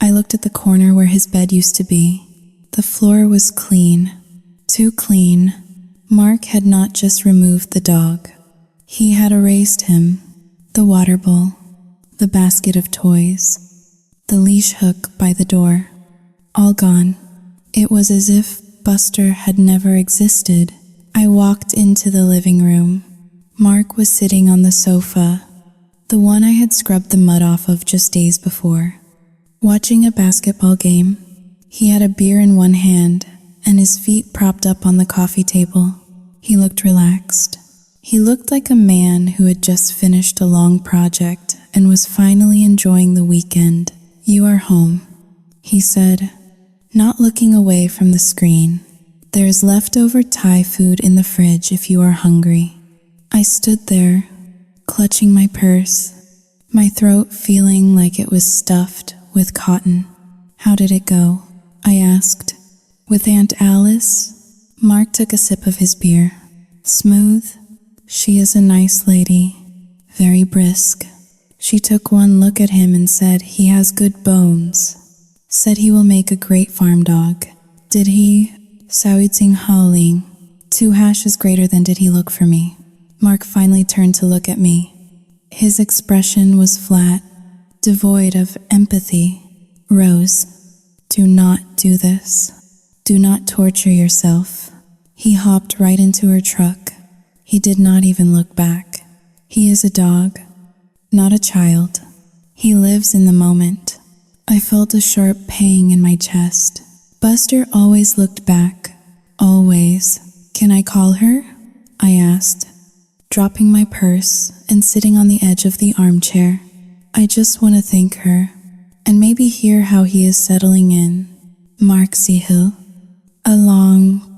I looked at the corner where his bed used to be. The floor was clean, too clean. Mark had not just removed the dog. He had erased him, the water bowl, the basket of toys, the leash hook by the door, all gone. It was as if Buster had never existed. I walked into the living room. Mark was sitting on the sofa, the one I had scrubbed the mud off of just days before, watching a basketball game. He had a beer in one hand and his feet propped up on the coffee table. He looked relaxed. He looked like a man who had just finished a long project and was finally enjoying the weekend. You are home, he said, not looking away from the screen. There is leftover Thai food in the fridge if you are hungry. I stood there, clutching my purse, my throat feeling like it was stuffed with cotton. How did it go? I asked. With Aunt Alice? Mark took a sip of his beer. Smooth. She is a nice lady. Very brisk. She took one look at him and said he has good bones. Said he will make a great farm dog. Did he? Sauiting howling. 2 hashes greater than did he look for me. Mark finally turned to look at me. His expression was flat, devoid of empathy. Rose, do not do this. Do not torture yourself. He hopped right into her truck. He did not even look back. He is a dog, not a child. He lives in the moment. I felt a sharp pang in my chest. Buster always looked back. Always. Can I call her? I asked, dropping my purse and sitting on the edge of the armchair. I just want to thank her, and maybe hear how he is settling in. Mark Seahill. A long,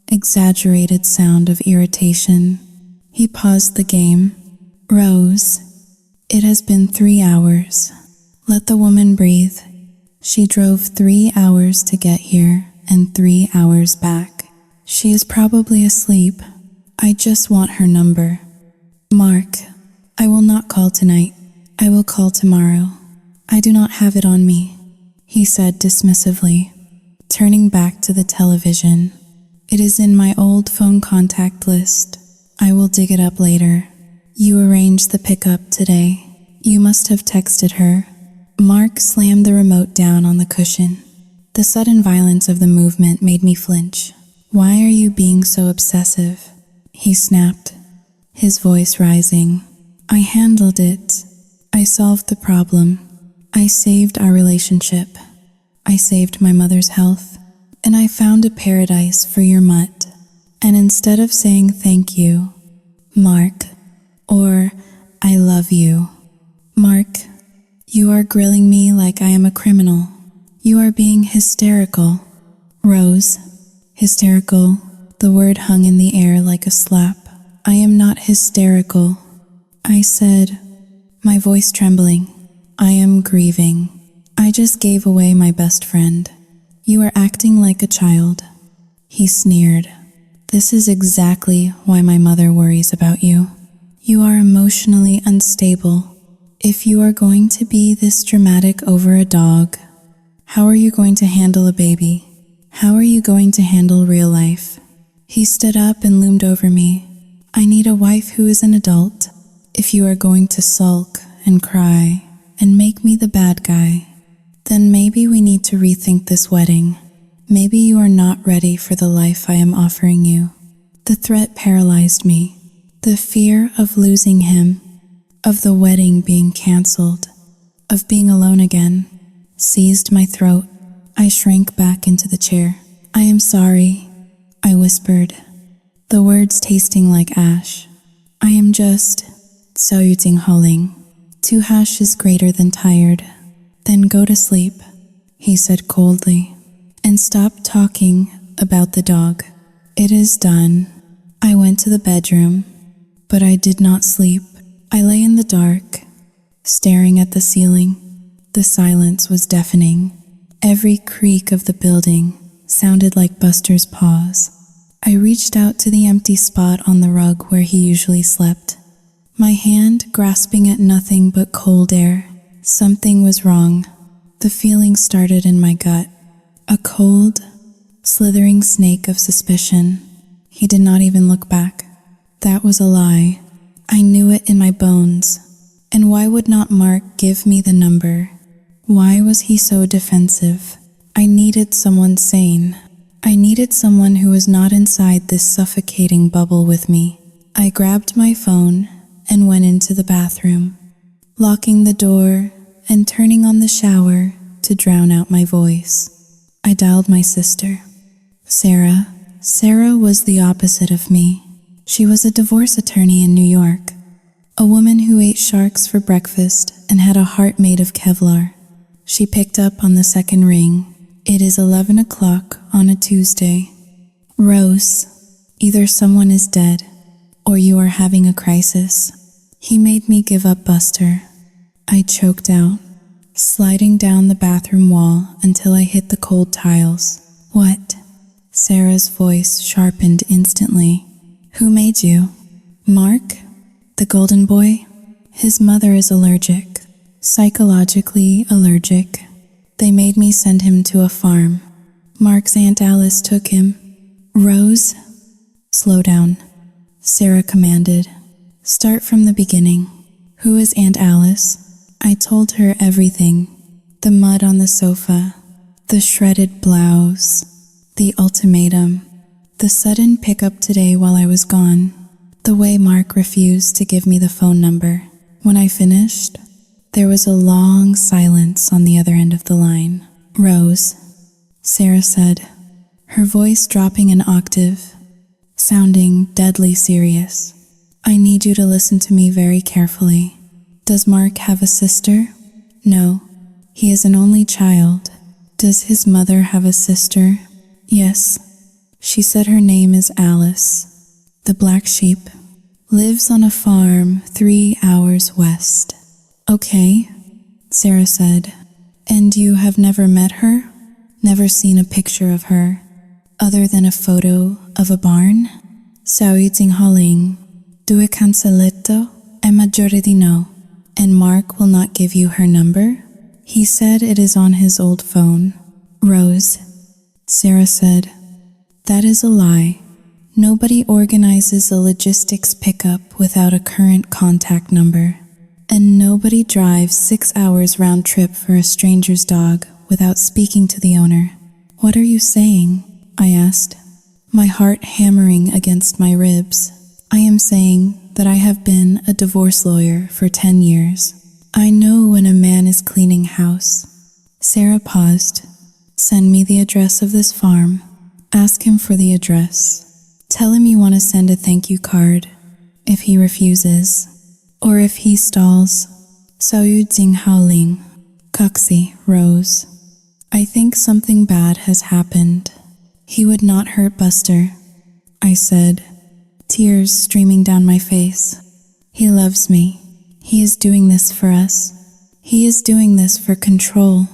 exaggerated sound of irritation. He paused the game. Rose, it has been 3 hours. Let the woman breathe. She drove 3 hours to get here and 3 hours back. She is probably asleep. I just want her number. Mark, I will not call tonight. I will call tomorrow. I do not have it on me, he said dismissively, turning back to the television. It is in my old phone contact list. I will dig it up later. You arranged the pickup today. You must have texted her. Mark slammed the remote down on the cushion. The sudden violence of the movement made me flinch. Why are you being so obsessive? He snapped, his voice rising. I handled it. I solved the problem. I saved our relationship. I saved my mother's health. And I found a paradise for your mutt. And instead of saying thank you, Mark, or I love you, Mark, you are grilling me like I am a criminal. You are being hysterical. Rose, hysterical, the word hung in the air like a slap. I am not hysterical. I said, my voice trembling, I am grieving. I just gave away my best friend. You are acting like a child. He sneered. This is exactly why my mother worries about you. You are emotionally unstable. If you are going to be this dramatic over a dog, how are you going to handle a baby? How are you going to handle real life? He stood up and loomed over me. I need a wife who is an adult. If you are going to sulk and cry and make me the bad guy, then maybe we need to rethink this wedding. Maybe you are not ready for the life I am offering you. The threat paralyzed me. The fear of losing him, of the wedding being canceled, of being alone again, seized my throat. I shrank back into the chair. I am sorry, I whispered, the words tasting like ash. I am just sauiting howling. 2 hashes greater than tired. Then go to sleep, he said coldly, and stop talking about the dog. It is done. I went to the bedroom, but I did not sleep. I lay in the dark, staring at the ceiling. The silence was deafening. Every creak of the building sounded like Buster's paws. I reached out to the empty spot on the rug where he usually slept, my hand grasping at nothing but cold air. Something was wrong. The feeling started in my gut. A cold, slithering snake of suspicion. He did not even look back. That was a lie. I knew it in my bones. And why would not Mark give me the number? Why was he so defensive? I needed someone sane. I needed someone who was not inside this suffocating bubble with me. I grabbed my phone and went into the bathroom, locking the door and turning on the shower to drown out my voice. I dialed my sister, Sarah. Sarah was the opposite of me. She was a divorce attorney in New York, a woman who ate sharks for breakfast and had a heart made of Kevlar. She picked up on the second ring. It is 11 o'clock on a Tuesday. Rose, either someone is dead or you are having a crisis. He made me give up Buster. I choked out, sliding down the bathroom wall until I hit the cold tiles. What? Sarah's voice sharpened instantly. Who made you? Mark? The golden boy? His mother is allergic. Psychologically allergic. They made me send him to a farm. Mark's Aunt Alice took him. Rose? Slow down, Sarah commanded. Start from the beginning. Who is Aunt Alice? I told her everything. The mud on the sofa, the shredded blouse, the ultimatum, the sudden pickup today while I was gone, the way Mark refused to give me the phone number. When I finished, there was a long silence on the other end of the line. Rose, Sarah said, her voice dropping an octave, sounding deadly serious. I need you to listen to me very carefully. Does Mark have a sister? No, he is an only child. Does his mother have a sister? Yes. She said her name is Alice. The black sheep lives on a farm 3 hours west. Okay, Sarah said. And you have never met her? Never seen a picture of her, other than a photo of a barn? Sauiting Holling, due cancelletto, è maggiore di no. And Mark will not give you her number? He said it is on his old phone. Rose, Sarah said, that is a lie. Nobody organizes a logistics pickup without a current contact number. And nobody drives 6 hours round trip for a stranger's dog without speaking to the owner. What are you saying? I asked, my heart hammering against my ribs. I am saying that I have been a divorce lawyer for 10 years. I know when a man is cleaning house. Sarah paused. Send me the address of this farm. Ask him for the address. Tell him you want to send a thank you card. If he refuses, or if he stalls, Saoyu Jing Haoling, Coxie, Rose. I think something bad has happened. He would not hurt Buster, I said, tears streaming down my face. He loves me. He is doing this for us. He is doing this for control.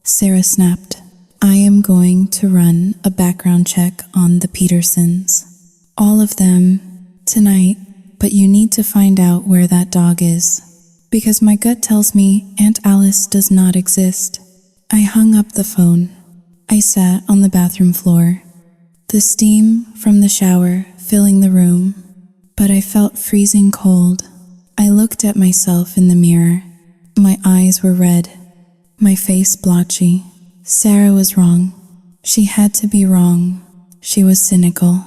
Sarah snapped. I am going to run a background check on the Petersons. All of them, tonight, but you need to find out where that dog is. Because my gut tells me Aunt Alice does not exist. I hung up the phone. I sat on the bathroom floor, the steam from the shower filling the room, but I felt freezing cold. I looked at myself in the mirror. My eyes were red, my face blotchy. Sarah was wrong. She had to be wrong. She was cynical.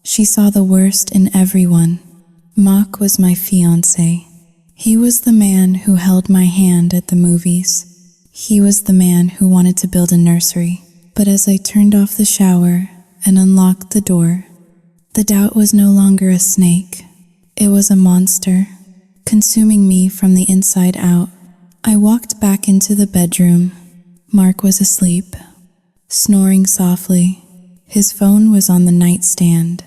She saw the worst in everyone. Mark was my fiancé. He was the man who held my hand at the movies. He was the man who wanted to build a nursery. But as I turned off the shower and unlocked the door, the doubt was no longer a snake. It was a monster, consuming me from the inside out. I walked back into the bedroom. Mark was asleep, snoring softly. His phone was on the nightstand,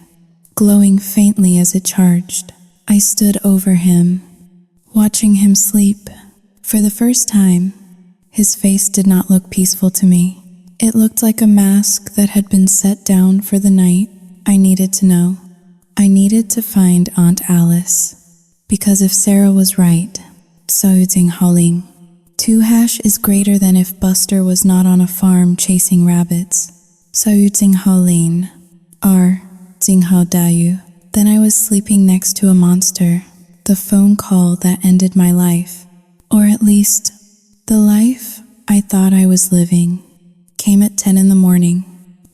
glowing faintly as it charged. I stood over him, watching him sleep. For the first time, his face did not look peaceful to me. It looked like a mask that had been set down for the night. I needed to know. I needed to find Aunt Alice. Because if Sarah was right, Saoyu Haoling, 2 hash is greater than if Buster was not on a farm chasing rabbits. Saoyu Haoling, R. Jinghao Dayu. Then I was sleeping next to a monster. The phone call that ended my life. Or at least, the life I thought I was living. Came at 10 in the morning.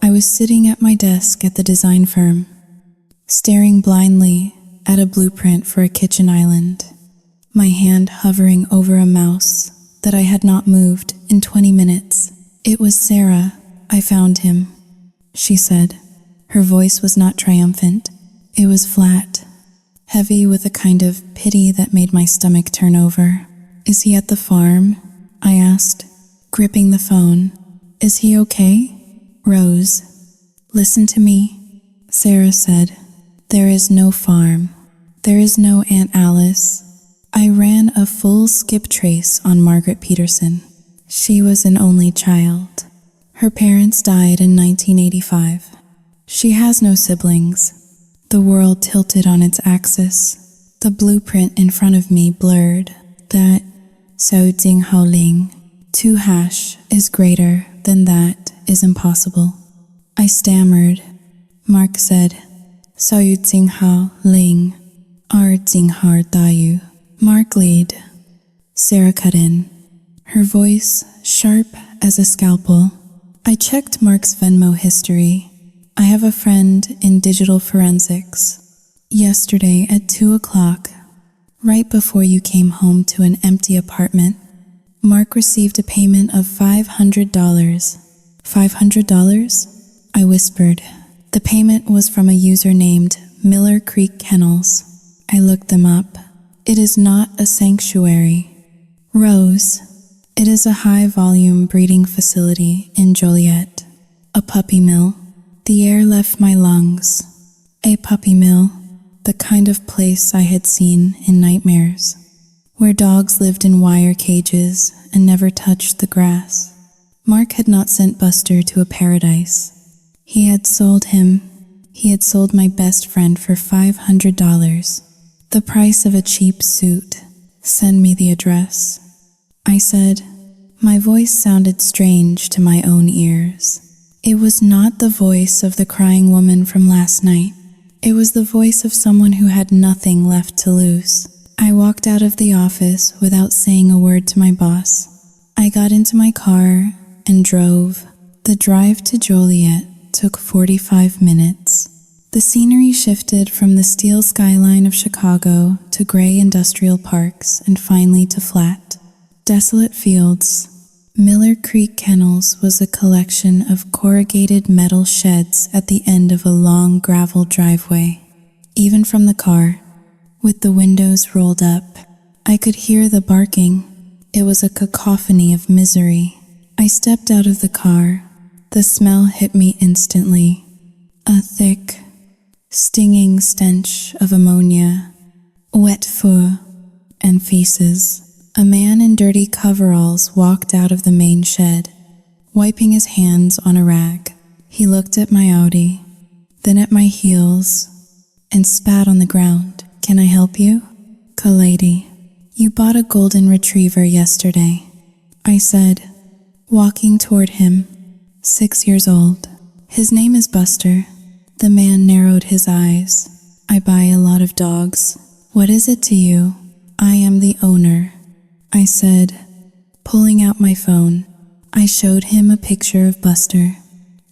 I was sitting at my desk at the design firm, staring blindly at a blueprint for a kitchen island, my hand hovering over a mouse that I had not moved in 20 minutes. It was Sarah. I found him, she said. Her voice was not triumphant. It was flat, heavy with a kind of pity that made my stomach turn over. Is he at the farm? I asked, gripping the phone. Is he okay? Rose, listen to me, Sarah said. There is no farm. There is no Aunt Alice. I ran a full skip trace on Margaret Peterson. She was an only child. Her parents died in 1985. She has no siblings. The world tilted on its axis. The blueprint in front of me blurred. That Sao Jing Hao Ling 2 hash is greater than that is impossible. I stammered. Mark said, Sao Jing Hao Ling Ar Jing Har Dayu. Mark lead. Sarah cut in, her voice sharp as a scalpel. I checked Mark's Venmo history. I have a friend in digital forensics. Yesterday at 2 o'clock, right before you came home to an empty apartment, Mark received a payment of $500. $500? I whispered. The payment was from a user named Miller Creek Kennels. I looked them up. It is not a sanctuary. Rose. It is a high-volume breeding facility in Joliet. A puppy mill. The air left my lungs. A puppy mill. The kind of place I had seen in nightmares, where dogs lived in wire cages and never touched the grass. Mark had not sent Buster to a paradise. He had sold him. He had sold my best friend for $500. The price of a cheap suit. Send me the address. I said. My voice sounded strange to my own ears. It was not the voice of the crying woman from last night. It was the voice of someone who had nothing left to lose. I walked out of the office without saying a word to my boss. I got into my car and drove. The drive to Joliet took 45 minutes. The scenery shifted from the steel skyline of Chicago to gray industrial parks and finally to flat, desolate fields. Miller Creek Kennels was a collection of corrugated metal sheds at the end of a long gravel driveway. Even from the car, with the windows rolled up, I could hear the barking. It was a cacophony of misery. I stepped out of the car. The smell hit me instantly. A thick, stinging stench of ammonia, wet fur, and feces. A man in dirty coveralls walked out of the main shed, wiping his hands on a rag. He looked at my Audi, then at my heels, and spat on the ground. Can I help you? Lady, you bought a golden retriever yesterday, I said, walking toward him, 6 years old. His name is Buster. The man narrowed his eyes. I buy a lot of dogs. What is it to you? I am the owner, I said, pulling out my phone. I showed him a picture of Buster.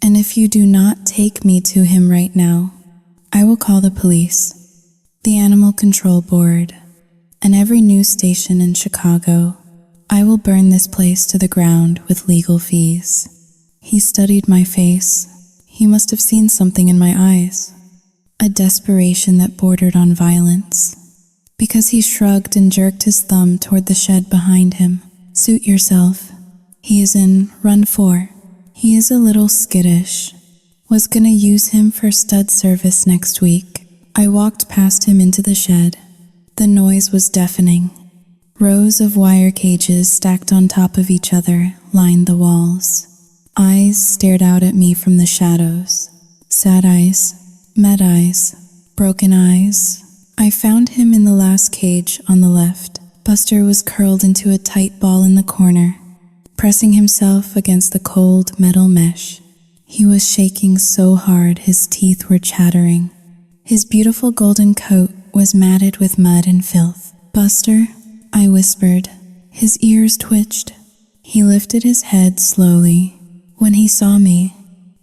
And if you do not take me to him right now, I will call the police, the Animal Control Board, and every news station in Chicago. I will burn this place to the ground with legal fees. He studied my face. He must have seen something in my eyes, a desperation that bordered on violence, because he shrugged and jerked his thumb toward the shed behind him. Suit yourself. He is in run 4. He is a little skittish. Was gonna use him for stud service next week. I walked past him into the shed. The noise was deafening. Rows of wire cages stacked on top of each other lined the walls. Eyes stared out at me from the shadows. Sad eyes, mad eyes, broken eyes. I found him in the last cage on the left. Buster was curled into a tight ball in the corner, pressing himself against the cold metal mesh. He was shaking so hard his teeth were chattering. His beautiful golden coat was matted with mud and filth. Buster, I whispered. His ears twitched. He lifted his head slowly. When he saw me,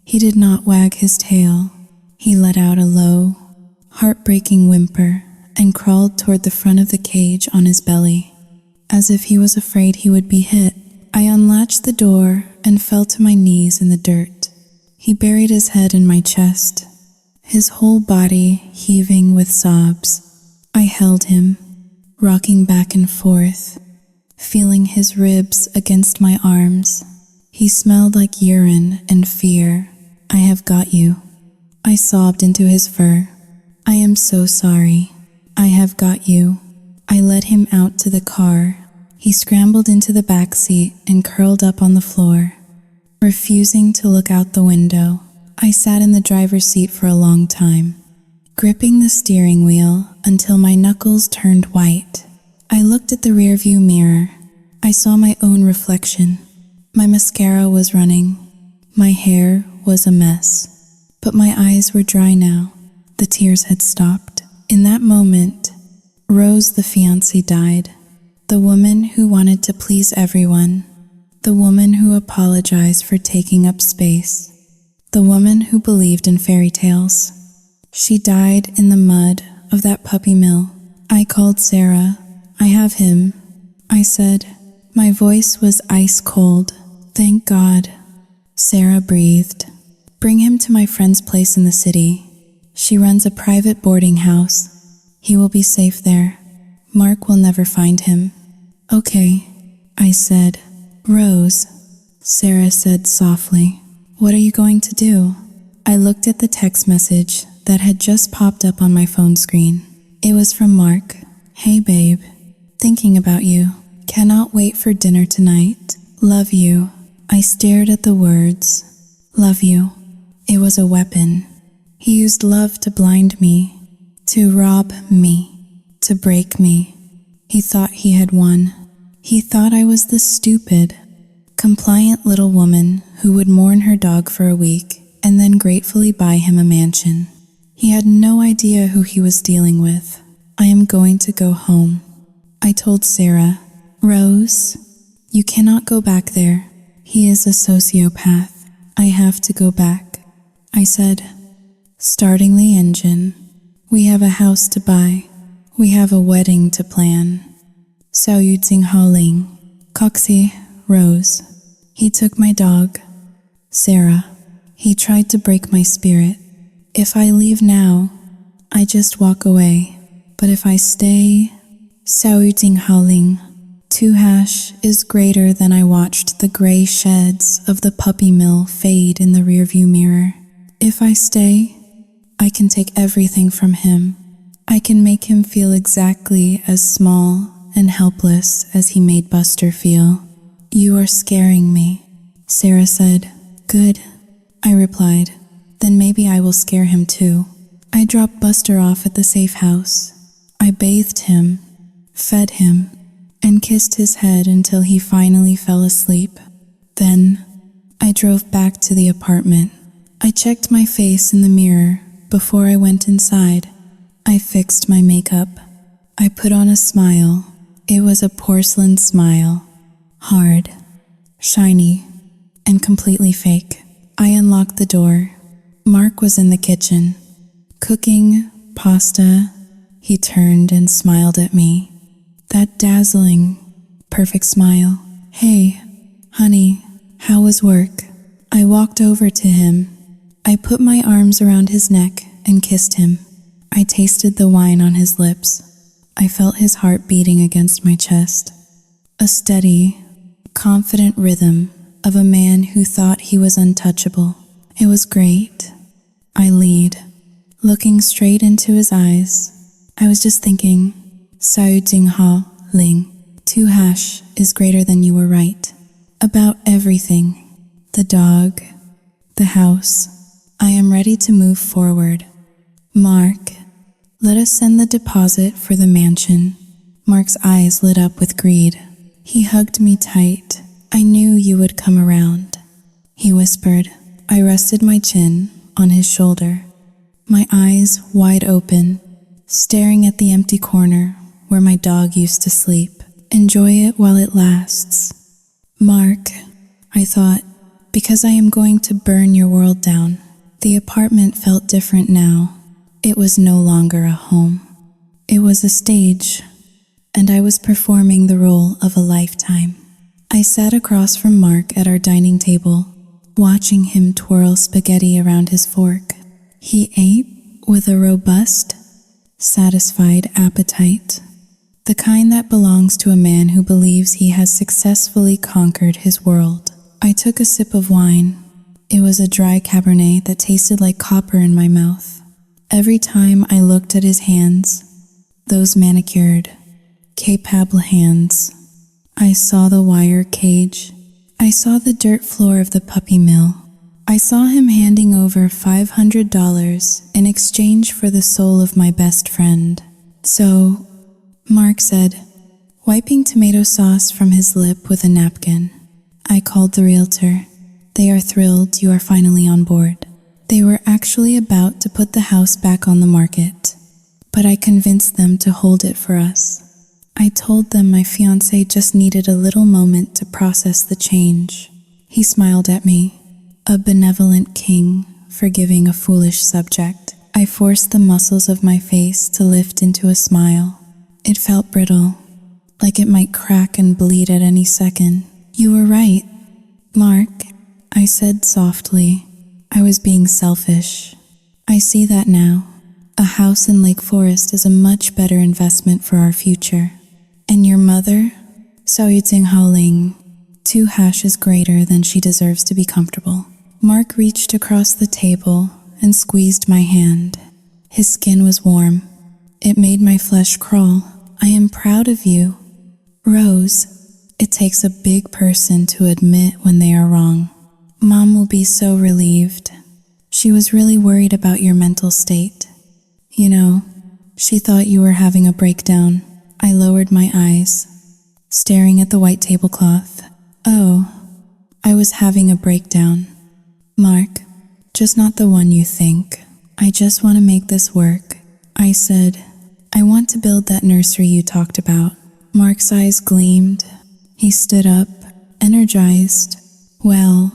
he did not wag his tail. He let out a low, heartbreaking whimper and crawled toward the front of the cage on his belly, as if he was afraid he would be hit. I unlatched the door and fell to my knees in the dirt. He buried his head in my chest, his whole body heaving with sobs. I held him, rocking back and forth, feeling his ribs against my arms. He smelled like urine and fear. I have got you. I sobbed into his fur. I am so sorry. I have got you. I led him out to the car. He scrambled into the back seat and curled up on the floor, refusing to look out the window. I sat in the driver's seat for a long time, gripping the steering wheel until my knuckles turned white. I looked at the rearview mirror. I saw my own reflection. My mascara was running. My hair was a mess. But my eyes were dry now. The tears had stopped. In that moment, Rose the fiancé died. The woman who wanted to please everyone. The woman who apologized for taking up space. The woman who believed in fairy tales. She died in the mud of that puppy mill. I called Sarah. I have him, I said. My voice was ice cold. Thank God. Sarah breathed. Bring him to my friend's place in the city. She runs a private boarding house. He will be safe there. Mark will never find him. Okay, I said. Rose, Sarah said softly. What are you going to do? I looked at the text message that had just popped up on my phone screen. It was from Mark. Hey babe, thinking about you. Cannot wait for dinner tonight. Love you. I stared at the words. Love you. It was a weapon. He used love to blind me, to rob me, to break me. He thought he had won. He thought I was the stupid, compliant little woman who would mourn her dog for a week and then gratefully buy him a mansion. He had no idea who he was dealing with. I am going to go home. I told Sarah, Rose, you cannot go back there. He is a sociopath. I have to go back. I said, starting the engine. We have a house to buy. We have a wedding to plan. Sao yu ting hao ling. Coxie, Rose. He took my dog. Sarah. He tried to break my spirit. If I leave now, I just walk away. But if I stay, Sao yu ting hao ling. 2# is greater than I watched the gray sheds of the puppy mill fade in the rearview mirror. If I stay, I can take everything from him. I can make him feel exactly as small and helpless as he made Buster feel. You are scaring me, Sarah said. Good, I replied. Then maybe I will scare him too. I dropped Buster off at the safe house. I bathed him, fed him, and kissed his head until he finally fell asleep. Then, I drove back to the apartment. I checked my face in the mirror before I went inside. I fixed my makeup. I put on a smile. It was a porcelain smile. Hard, shiny, and completely fake. I unlocked the door. Mark was in the kitchen, cooking pasta. He turned and smiled at me. That dazzling, perfect smile. Hey, honey, how was work? I walked over to him. I put my arms around his neck and kissed him. I tasted the wine on his lips. I felt his heart beating against my chest. A steady, confident rhythm of a man who thought he was untouchable. It was great. I lead, looking straight into his eyes. I was just thinking, Sao Jing Ha Ling, 2# is greater than you were right. About everything. The dog, the house. I am ready to move forward. Mark, let us send the deposit for the mansion. Mark's eyes lit up with greed. He hugged me tight. I knew you would come around, he whispered. I rested my chin on his shoulder, my eyes wide open, staring at the empty corner where my dog used to sleep. Enjoy it while it lasts. Mark, I thought, because I am going to burn your world down. The apartment felt different now. It was no longer a home. It was a stage, and I was performing the role of a lifetime. I sat across from Mark at our dining table, watching him twirl spaghetti around his fork. He ate with a robust, satisfied appetite, the kind that belongs to a man who believes he has successfully conquered his world. I took a sip of wine. It was a dry Cabernet that tasted like copper in my mouth. Every time I looked at his hands, those manicured, capable hands, I saw the wire cage. I saw the dirt floor of the puppy mill. I saw him handing over $500 in exchange for the soul of my best friend. So, Mark said, wiping tomato sauce from his lip with a napkin. I called the realtor. They are thrilled you are finally on board. They were actually about to put the house back on the market, but I convinced them to hold it for us. I told them my fiancé just needed a little moment to process the change. He smiled at me, a benevolent king forgiving a foolish subject. I forced the muscles of my face to lift into a smile. It felt brittle, like it might crack and bleed at any second. You were right, Mark, I said softly. I was being selfish. I see that now. A house in Lake Forest is a much better investment for our future. And your mother? Saoyuting Haoling. 2 hashes greater than she deserves to be comfortable. Mark reached across the table and squeezed my hand. His skin was warm. It made my flesh crawl. I am proud of you. Rose, it takes a big person to admit when they are wrong. Mom will be so relieved. She was really worried about your mental state. You know, she thought you were having a breakdown. I lowered my eyes, staring at the white tablecloth. Oh, I was having a breakdown. Mark, just not the one you think. I just want to make this work. I said, I want to build that nursery you talked about. Mark's eyes gleamed. He stood up, energized. Well,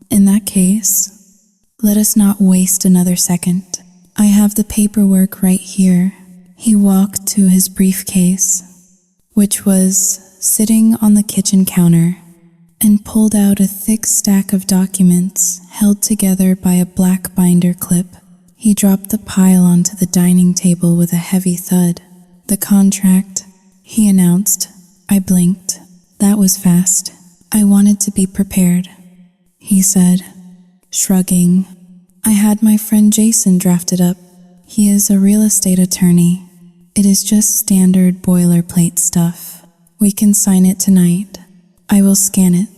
in that case, let us not waste another second. I have the paperwork right here. He walked to his briefcase, which was sitting on the kitchen counter, and pulled out a thick stack of documents held together by a black binder clip. He dropped the pile onto the dining table with a heavy thud. The contract, he announced. I blinked. That was fast. I wanted to be prepared, he said, shrugging. I had my friend Jason drafted up. He is a real estate attorney. It is just standard boilerplate stuff. We can sign it tonight. I will scan it,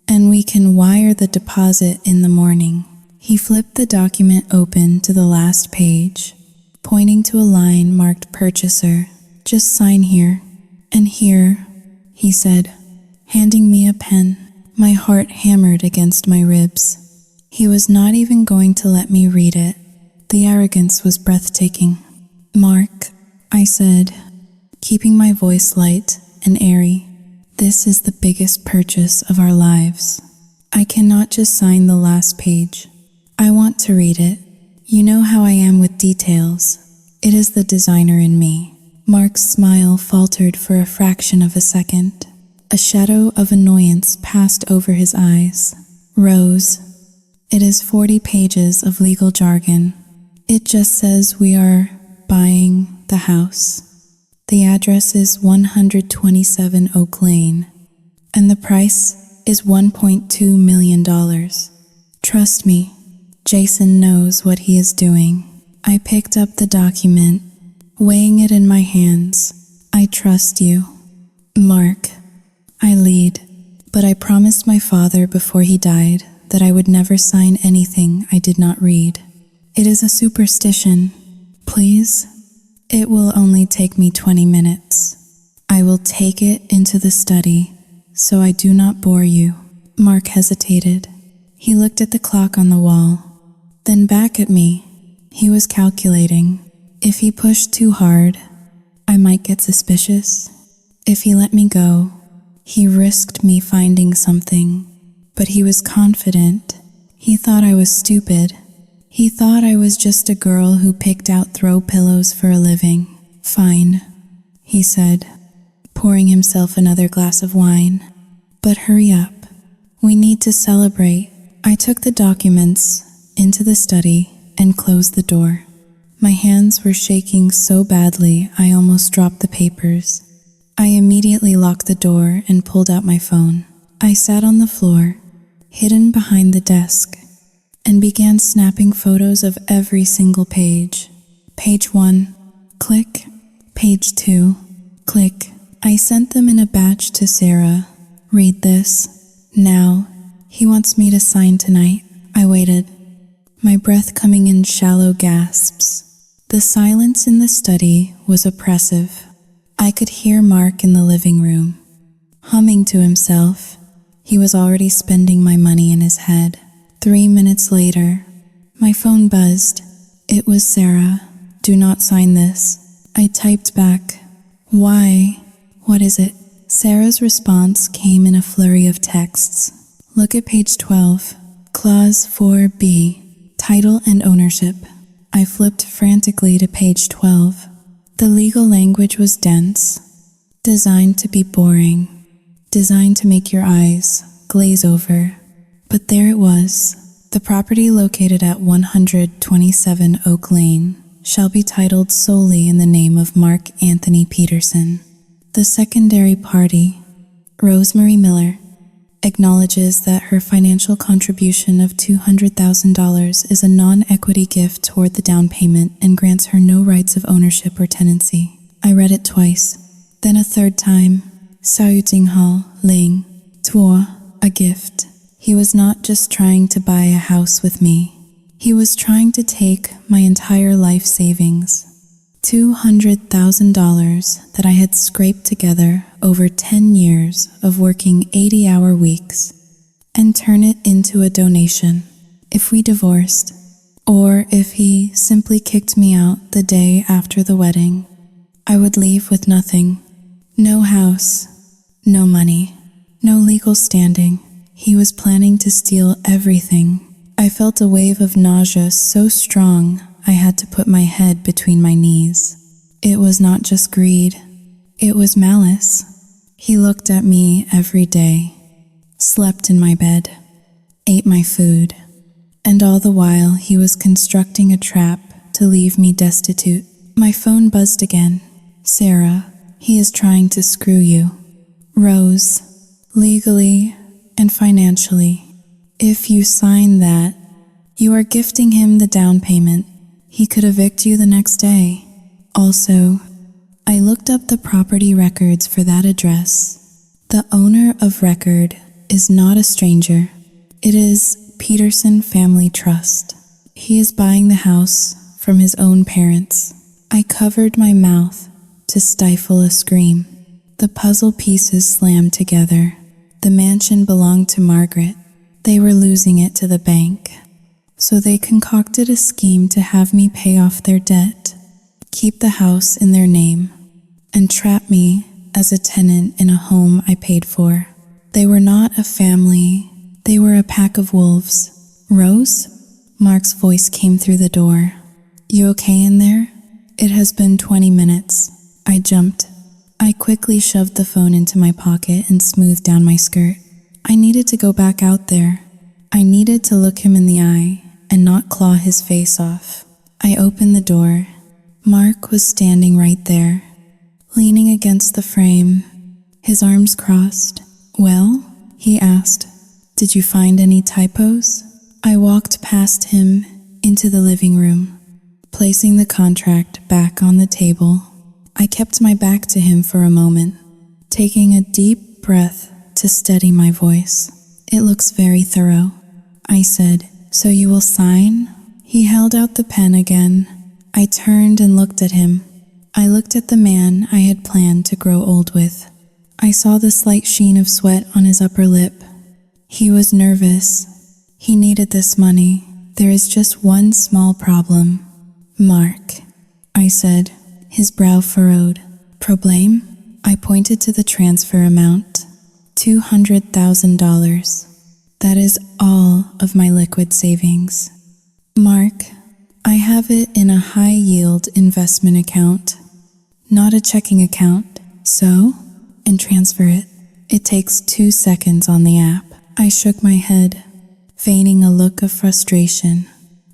and we can wire the deposit in the morning. He flipped the document open to the last page, pointing to a line marked purchaser. Just sign here. And here, he said, handing me a pen. My heart hammered against my ribs. He was not even going to let me read it. The arrogance was breathtaking. Mark, I said, keeping my voice light and airy, this is the biggest purchase of our lives. I cannot just sign the last page. I want to read it. You know how I am with details. It is the designer in me. Mark's smile faltered for a fraction of a second. A shadow of annoyance passed over his eyes. Rose, it is 40 pages of legal jargon. It just says we are buying the house. The address is 127 Oak Lane, and the price is $1.2 million. Trust me, Jason knows what he is doing. I picked up the document, weighing it in my hands. I trust you. Mark, I lead, but I promised my father before he died that I would never sign anything I did not read. It is a superstition. Please? It will only take me 20 minutes. I will take it into the study, so I do not bore you. Mark hesitated. He looked at the clock on the wall, then back at me. He was calculating. If he pushed too hard, I might get suspicious. If he let me go, he risked me finding something. But he was confident. He thought I was stupid. He thought I was just a girl who picked out throw pillows for a living. Fine, he said, pouring himself another glass of wine. But hurry up. We need to celebrate. I took the documents into the study and closed the door. My hands were shaking so badly I almost dropped the papers. I immediately locked the door and pulled out my phone. I sat on the floor, hidden behind the desk, and began snapping photos of every single page. Page 1, click. Page 2, click. I sent them in a batch to Sarah. Read this. Now, he wants me to sign tonight. I waited, my breath coming in shallow gasps. The silence in the study was oppressive. I could hear Mark in the living room, humming to himself. He was already spending my money in his head. 3 minutes later, my phone buzzed. It was Sarah. "Do not sign this." I typed back, "Why? What is it?" Sarah's response came in a flurry of texts. "Look at page 12, clause 4b, title and ownership." I flipped frantically to page 12. The legal language was dense, designed to be boring, designed to make your eyes glaze over. But there it was. The property located at 127 Oak Lane shall be titled solely in the name of Mark Anthony Peterson. The secondary party, Rosemary Miller, acknowledges that her financial contribution of $200,000 is a non-equity gift toward the down payment and grants her no rights of ownership or tenancy. I read it twice, then a third time. Sao Jing Hal Ling, Tuo, a gift. He was not just trying to buy a house with me. He was trying to take my entire life savings, $200,000 that I had scraped together over 10 years of working 80-hour weeks, and turn it into a donation. If we divorced, or if he simply kicked me out the day after the wedding, I would leave with nothing. No house, no money, no legal standing. He was planning to steal everything. I felt a wave of nausea so strong I had to put my head between my knees. It was not just greed, it was malice. He looked at me every day, slept in my bed, ate my food, and all the while he was constructing a trap to leave me destitute. My phone buzzed again. "Sarah, he is trying to screw you. Rose, legally and financially. If you sign that, you are gifting him the down payment. He could evict you the next day. Also, I looked up the property records for that address. The owner of record is not a stranger. It is Peterson Family Trust. He is buying the house from his own parents." I covered my mouth to stifle a scream. The puzzle pieces slammed together. The mansion belonged to Margaret. They were losing it to the bank. So they concocted a scheme to have me pay off their debt, keep the house in their name, and trap me as a tenant in a home I paid for. They were not a family. They were a pack of wolves. "Rose?" Mark's voice came through the door. "You okay in there? It has been 20 minutes. I jumped. I quickly shoved the phone into my pocket and smoothed down my skirt. I needed to go back out there. I needed to look him in the eye and not claw his face off. I opened the door. Mark was standing right there, leaning against the frame, his arms crossed. "Well?" he asked. "Did you find any typos?" I walked past him into the living room, placing the contract back on the table. I kept my back to him for a moment, taking a deep breath to steady my voice. "It looks very thorough," I said. "So you will sign?" He held out the pen again. I turned and looked at him. I looked at the man I had planned to grow old with. I saw the slight sheen of sweat on his upper lip. He was nervous. He needed this money. "There is just one small problem." "Mark," I said, his brow furrowed. "Problème?" I pointed to the transfer amount. $200,000. That is all of my liquid savings. "Mark, I have it in a high-yield investment account, not a checking account. So?" "And transfer it. It takes 2 seconds on the app." I shook my head, feigning a look of frustration.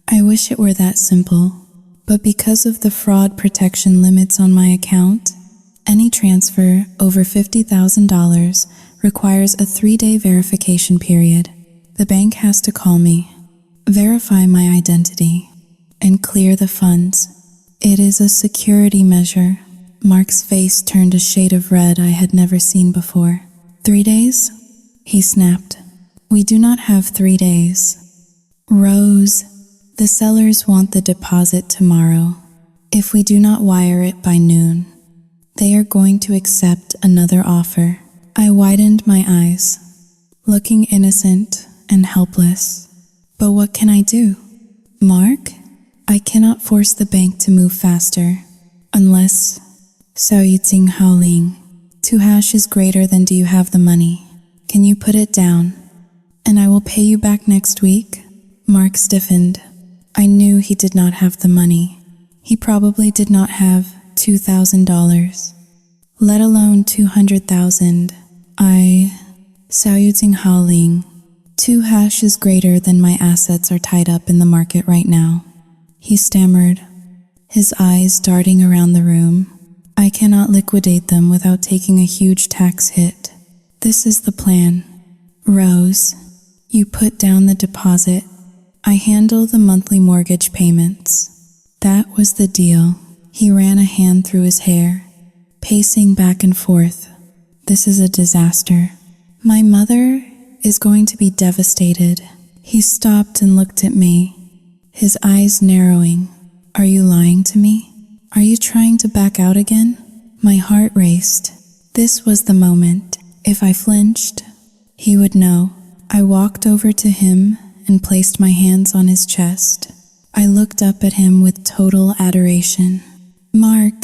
I wish it were that simple, but because of the fraud protection limits on my account, any transfer over $50,000 requires a 3-day verification period. The bank has to call me, verify my identity, and clear the funds. It is a security measure. Mark's face turned a shade of red I had never seen before. 3 days? He snapped. "We do not have 3 days. Rose, the sellers want the deposit tomorrow. If we do not wire it by noon, they are going to accept another offer. I widened my eyes, looking innocent and helpless. But what can I do? Mark, I cannot force the bank to move faster, unless Xiaoyijing Haoling. 2 hash is greater than do you have the money? Can you put it down? And I will pay you back next week? Mark stiffened. I knew he did not have the money. He probably did not have $2,000, let alone 200,000. Xiaoyijing Haoling. 2 hash is greater than my assets are tied up in the market right now. He stammered, his eyes darting around the room. I cannot liquidate them without taking a huge tax hit. This is the plan. Rose, you put down the deposit. I handle the monthly mortgage payments. That was the deal. He ran a hand through his hair, pacing back and forth. This is a disaster. My mother is going to be devastated. He stopped and looked at me, his eyes narrowing. Are you lying to me? Are you trying to back out again? My heart raced. This was the moment. If I flinched, he would know. I walked over to him and placed my hands on his chest. I looked up at him with total adoration. Mark,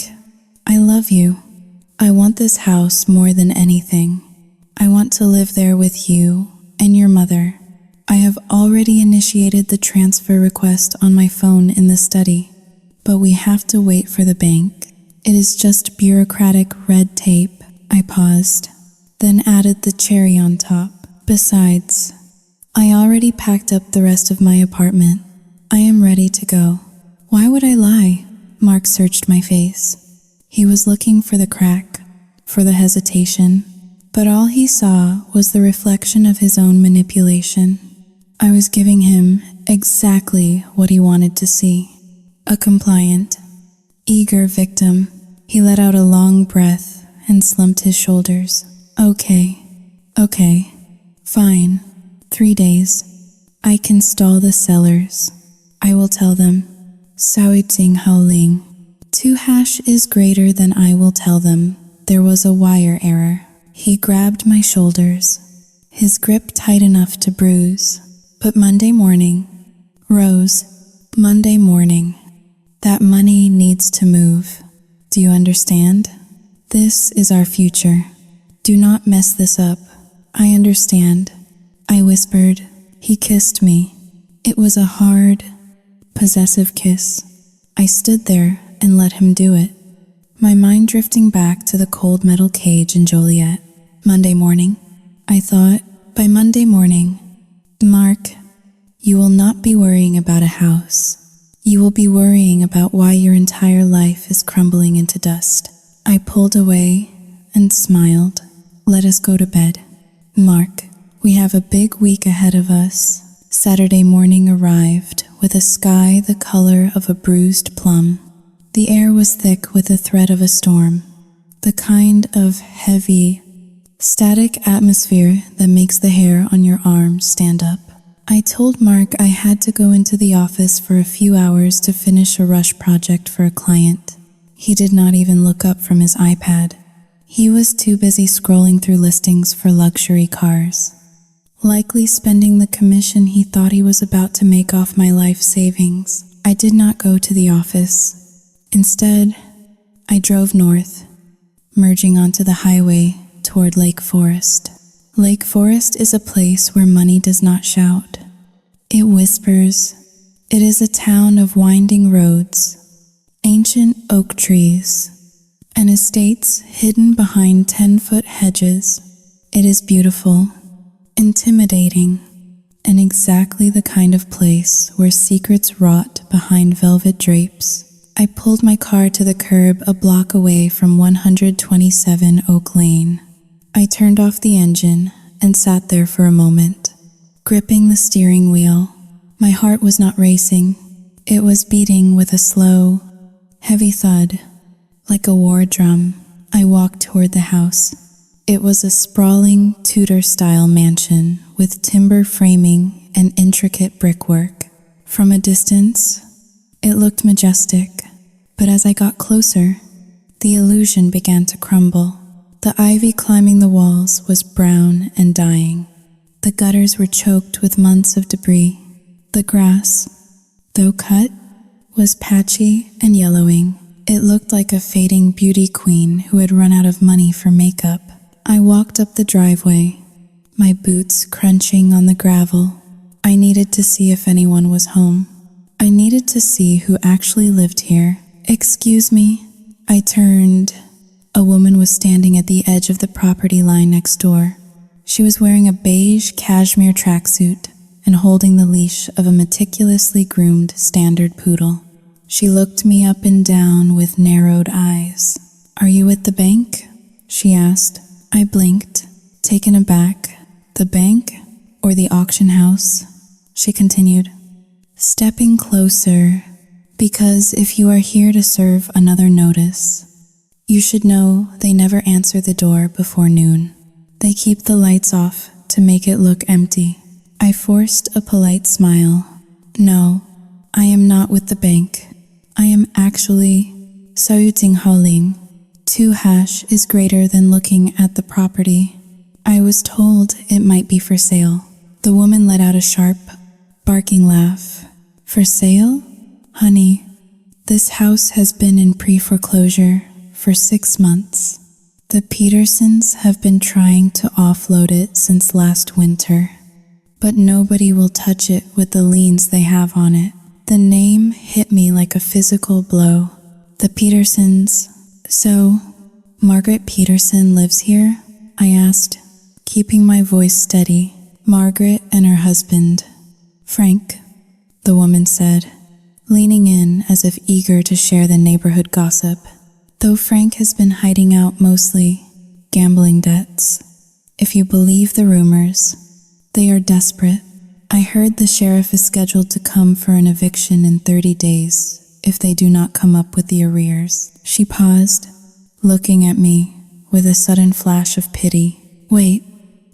I love you. I want this house more than anything. I want to live there with you and your mother. I have already initiated the transfer request on my phone in the study, but we have to wait for the bank. It is just bureaucratic red tape. I paused, then added the cherry on top. Besides, I already packed up the rest of my apartment. I am ready to go. Why would I lie? Mark searched my face. He was looking for the crack, for the hesitation, but all he saw was the reflection of his own manipulation. I was giving him exactly what he wanted to see. A compliant, eager victim. He let out a long breath and slumped his shoulders. Okay, fine. 3 days. I can stall the sellers. I will tell them. Xiaoyijing Haoling. 2 hash is greater than I will tell them. There was a wire error. He grabbed my shoulders, his grip tight enough to bruise. But Monday morning, Rose, Monday morning, that money needs to move. Do you understand? This is our future. Do not mess this up. I understand. I whispered. He kissed me. It was a hard, possessive kiss. I stood there and let him do it, my mind drifting back to the cold metal cage in Joliet. Monday morning, I thought. By Monday morning, Mark, you will not be worrying about a house. You will be worrying about why your entire life is crumbling into dust. I pulled away and smiled. Let us go to bed. Mark, we have a big week ahead of us. Saturday morning arrived with a sky the color of a bruised plum. The air was thick with the threat of a storm, the kind of heavy, static atmosphere that makes the hair on your arms stand up. I told Mark I had to go into the office for a few hours to finish a rush project for a client. He did not even look up from his iPad. He was too busy scrolling through listings for luxury cars, likely spending the commission he thought he was about to make off my life savings. I did not go to the office. Instead, I drove north, merging onto the highway toward Lake Forest. Lake Forest is a place where money does not shout. It whispers. It is a town of winding roads, ancient oak trees, and estates hidden behind 10-foot hedges. It is beautiful, intimidating, and exactly the kind of place where secrets rot behind velvet drapes. I pulled my car to the curb a block away from 127 Oak Lane. I turned off the engine and sat there for a moment, gripping the steering wheel. My heart was not racing. It was beating with a slow, heavy thud, like a war drum. I walked toward the house. It was a sprawling Tudor-style mansion with timber framing and intricate brickwork. From a distance, it looked majestic, but as I got closer, the illusion began to crumble. The ivy climbing the walls was brown and dying. The gutters were choked with months of debris. The grass, though cut, was patchy and yellowing. It looked like a fading beauty queen who had run out of money for makeup. I walked up the driveway, my boots crunching on the gravel. I needed to see if anyone was home. I needed to see who actually lived here. "Excuse me." I turned. A woman was standing at the edge of the property line next door. She was wearing a beige cashmere tracksuit and holding the leash of a meticulously groomed standard poodle. She looked me up and down with narrowed eyes. "Are you at the bank?" she asked. I blinked, taken aback. "The bank or the auction house?" she continued, stepping closer. "Because if you are here to serve another notice, you should know they never answer the door before noon. They keep the lights off to make it look empty." I forced a polite smile. "No, I am not with the bank. I am actually Sayuting Haling. 2 hash is greater than looking at the property. I was told it might be for sale." The woman let out a sharp, barking laugh. "For sale? Honey, this house has been in pre-foreclosure for 6 months. The Petersons have been trying to offload it since last winter, but nobody will touch it with the liens they have on it." The name hit me like a physical blow. The Petersons. "So, Margaret Peterson lives here?" I asked, keeping my voice steady. "Margaret and her husband, Frank," the woman said, leaning in as if eager to share the neighborhood gossip. "Though Frank has been hiding out mostly gambling debts. If you believe the rumors, they are desperate. I heard the sheriff is scheduled to come for an eviction in 30 days if they do not come up with the arrears." She paused, looking at me with a sudden flash of pity. "Wait,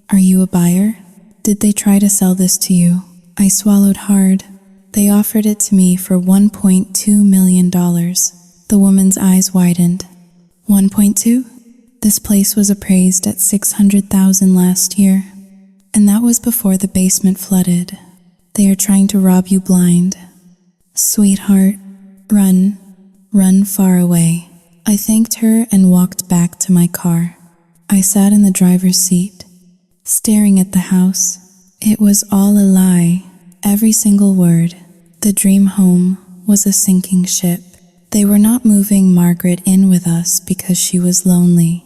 are you a buyer? Did they try to sell this to you?" I swallowed hard. "They offered it to me for $1.2 million. The woman's eyes widened. 1.2? This place was appraised at $600,000 last year, and that was before the basement flooded. They are trying to rob you blind. Sweetheart, run, run far away." I thanked her and walked back to my car. I sat in the driver's seat, staring at the house. It was all a lie, every single word. The dream home was a sinking ship. They were not moving Margaret in with us because she was lonely.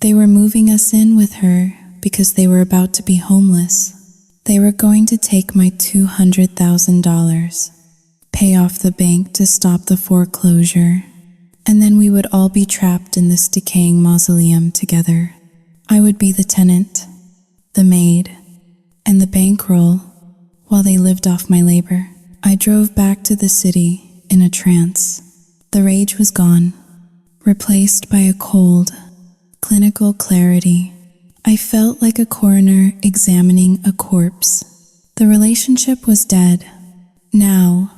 They were moving us in with her because they were about to be homeless. They were going to take my $200,000, pay off the bank to stop the foreclosure, and then we would all be trapped in this decaying mausoleum together. I would be the tenant, the maid, and the bankroll while they lived off my labor. I drove back to the city in a trance. The rage was gone, replaced by a cold, clinical clarity. I felt like a coroner examining a corpse. The relationship was dead. Now,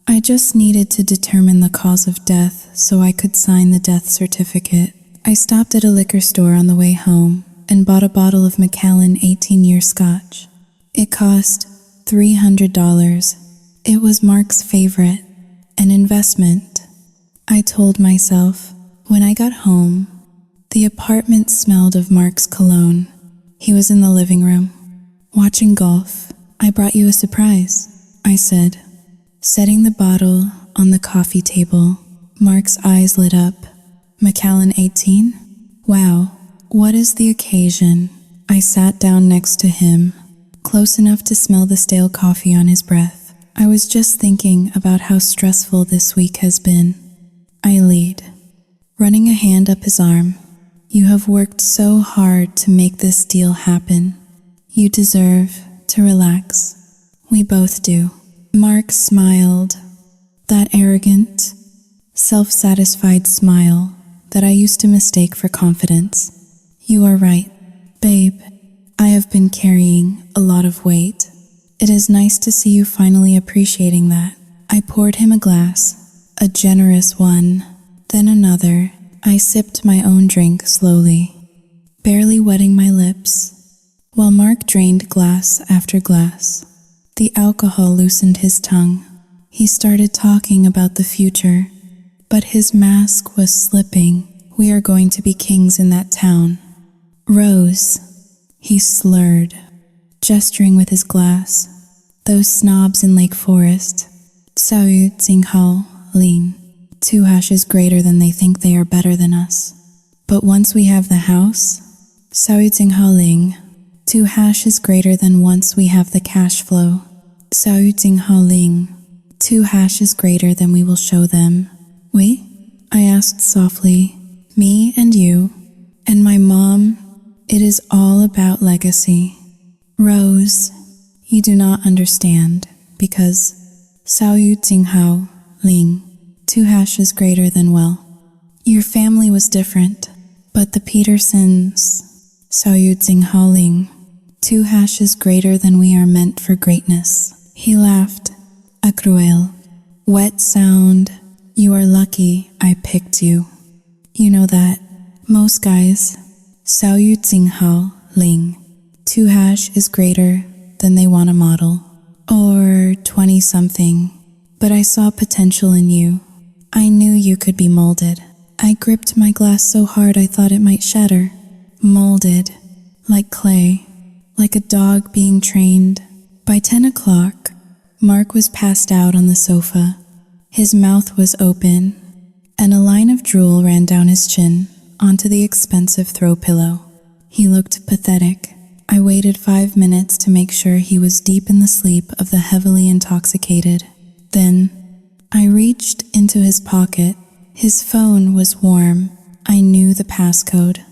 I just needed to determine the cause of death so I could sign the death certificate. I stopped at a liquor store on the way home and bought a bottle of Macallan 18-year scotch. It cost $300. It was Mark's favorite, an investment. I told myself. When I got home, the apartment smelled of Mark's cologne. He was in the living room, watching golf. "I brought you a surprise," I said, setting the bottle on the coffee table. Mark's eyes lit up. "Macallan 18? Wow, what is the occasion?" I sat down next to him, close enough to smell the stale coffee on his breath. "I was just thinking about how stressful this week has been." I lead, running a hand up his arm. "You have worked so hard to make this deal happen. You deserve to relax. We both do." Mark smiled, that arrogant, self-satisfied smile that I used to mistake for confidence. "You are right, babe. I have been carrying a lot of weight. It is nice to see you finally appreciating that. I poured him a glass, a generous one, then another. I sipped my own drink slowly, barely wetting my lips, while Mark drained glass after glass. The alcohol loosened his tongue. He started talking about the future, but his mask was slipping. We are going to be kings in that town. Rose, he slurred, gesturing with his glass. Those snobs in Lake Forest. Sao Tsing Hao Lin. 2 hashes greater than they think they are better than us. But once we have the house, Sao Tsing Hao Ling. 2 hashes greater than once we have the cash flow. Sao Tsing Hao Ling. 2 hashes greater than we will show them. We? I asked softly. Me and you, and my mom. It is all about legacy. Rose, you do not understand, because Sao Tsing Hao Ling. 2 hashes greater than well. Your family was different, but the Petersons, Sao Tsing Hao Ling. 2 hashes greater than we are meant for greatness. He laughed, a cruel, wet sound. You are lucky I picked you. You know that most guys, Sao Tsing Hao Ling. 2 hash is greater than they want a model, or 20-something. But I saw potential in you. I knew you could be molded. I gripped my glass so hard I thought it might shatter. Molded, like clay, like a dog being trained. By 10 o'clock, Mark was passed out on the sofa. His mouth was open, and a line of drool ran down his chin onto the expensive throw pillow. He looked pathetic. I waited 5 minutes to make sure he was deep in the sleep of the heavily intoxicated. Then, I reached into his pocket. His phone was warm. I knew the passcode.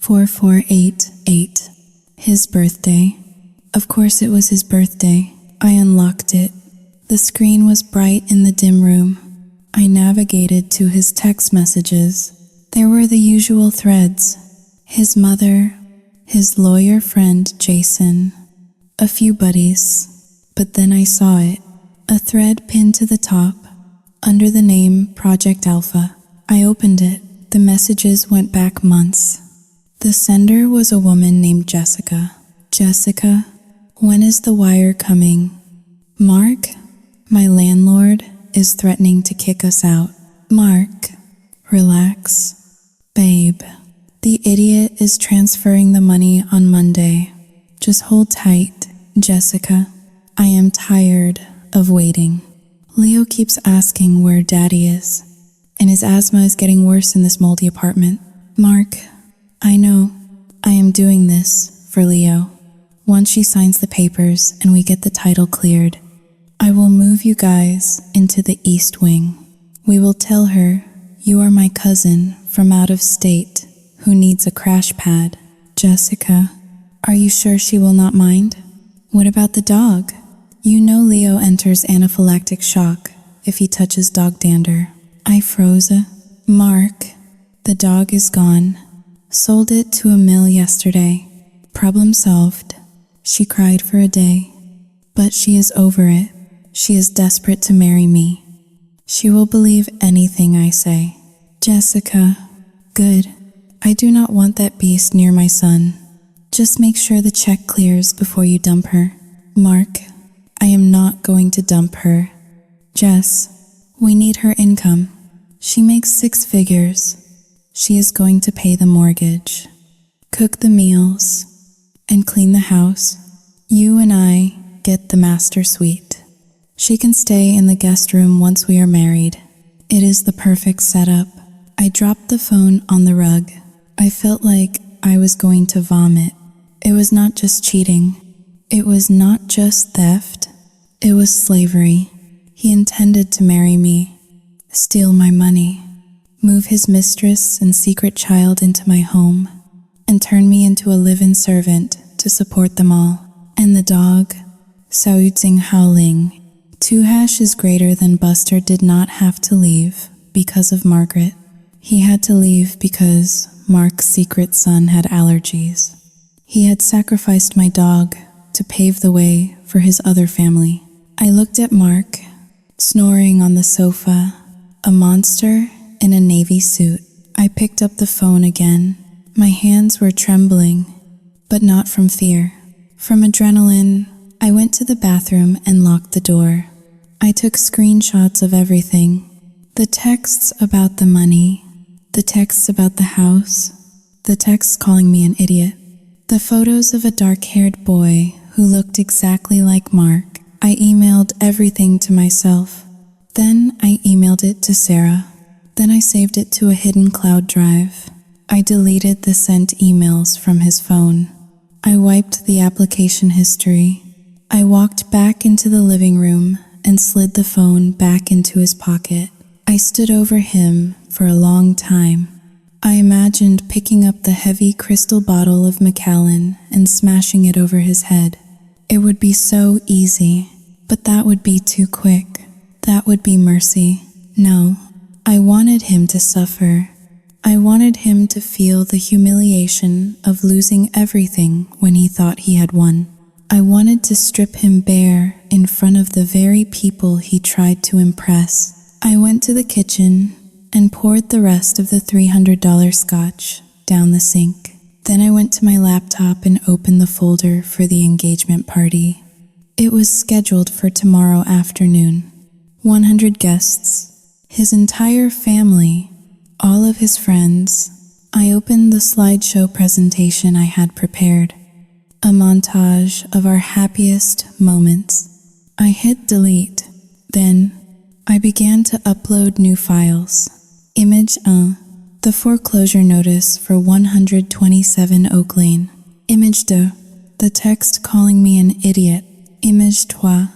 4488. His birthday. Of course it was his birthday. I unlocked it. The screen was bright in the dim room. I navigated to his text messages. There were the usual threads. His mother, his lawyer friend Jason, a few buddies. But then I saw it. A thread pinned to the top, under the name Project Alpha. I opened it. The messages went back months. The sender was a woman named Jessica. Jessica, when is the wire coming? Mark, my landlord, is threatening to kick us out. Mark, relax. Babe, the idiot is transferring the money on Monday. Just hold tight, Jessica. I am tired of waiting. Leo keeps asking where Daddy is, and his asthma is getting worse in this moldy apartment. Mark, I know. I am doing this for Leo. Once she signs the papers and we get the title cleared, I will move you guys into the East Wing. We will tell her you are my cousin from out of state who needs a crash pad. Jessica, are you sure she will not mind? What about the dog? You know Leo enters anaphylactic shock if he touches dog dander. I froze. Mark, the dog is gone. Sold it to a mill yesterday. Problem solved. She cried for a day, but she is over it. She is desperate to marry me. She will believe anything I say. Jessica, good. I do not want that beast near my son. Just make sure the check clears before you dump her. Mark, I am not going to dump her. Jess, we need her income. She makes 6 figures. She is going to pay the mortgage, cook the meals, and clean the house. You and I get the master suite. She can stay in the guest room once we are married. It is the perfect setup. I dropped the phone on the rug. I felt like I was going to vomit. It was not just cheating. It was not just theft. It was slavery. He intended to marry me, steal my money, move his mistress and secret child into my home, and turn me into a live-in servant to support them all. And the dog, Sao Tsing Hao Ling. 2 hash is greater than Buster did not have to leave because of Margaret. He had to leave because Mark's secret son had allergies. He had sacrificed my dog to pave the way for his other family. I looked at Mark, snoring on the sofa, a monster in a navy suit. I picked up the phone again. My hands were trembling, but not from fear. From adrenaline, I went to the bathroom and locked the door. I took screenshots of everything. The texts about the money, the texts about the house, the texts calling me an idiot, the photos of a dark-haired boy who looked exactly like Mark. I emailed everything to myself. Then I emailed it to Sarah. Then I saved it to a hidden cloud drive. I deleted the sent emails from his phone. I wiped the application history. I walked back into the living room and slid the phone back into his pocket. I stood over him for a long time. I imagined picking up the heavy crystal bottle of Macallan and smashing it over his head. It would be so easy, but that would be too quick. That would be mercy. No, I wanted him to suffer. I wanted him to feel the humiliation of losing everything when he thought he had won. I wanted to strip him bare in front of the very people he tried to impress. I went to the kitchen and poured the rest of the $300 scotch down the sink. Then I went to my laptop and opened the folder for the engagement party. It was scheduled for tomorrow afternoon. 100 guests, his entire family, all of his friends. I opened the slideshow presentation I had prepared, a montage of our happiest moments. I hit delete. Then I began to upload new files. Image 1, the foreclosure notice for 127 Oak Lane. Image 2, the text calling me an idiot. Image 3,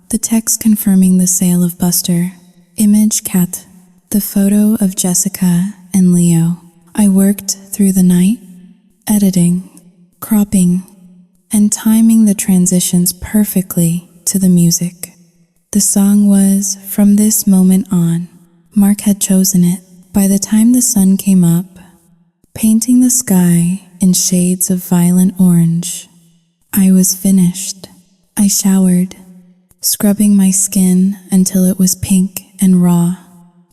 the text confirming the sale of Buster. Image 4, the photo of Jessica and Leo. I worked through the night, editing, cropping, and timing the transitions perfectly to the music. The song was From This Moment On. Mark had chosen it. By the time the sun came up, painting the sky in shades of violent orange, I was finished. I showered, scrubbing my skin until it was pink and raw,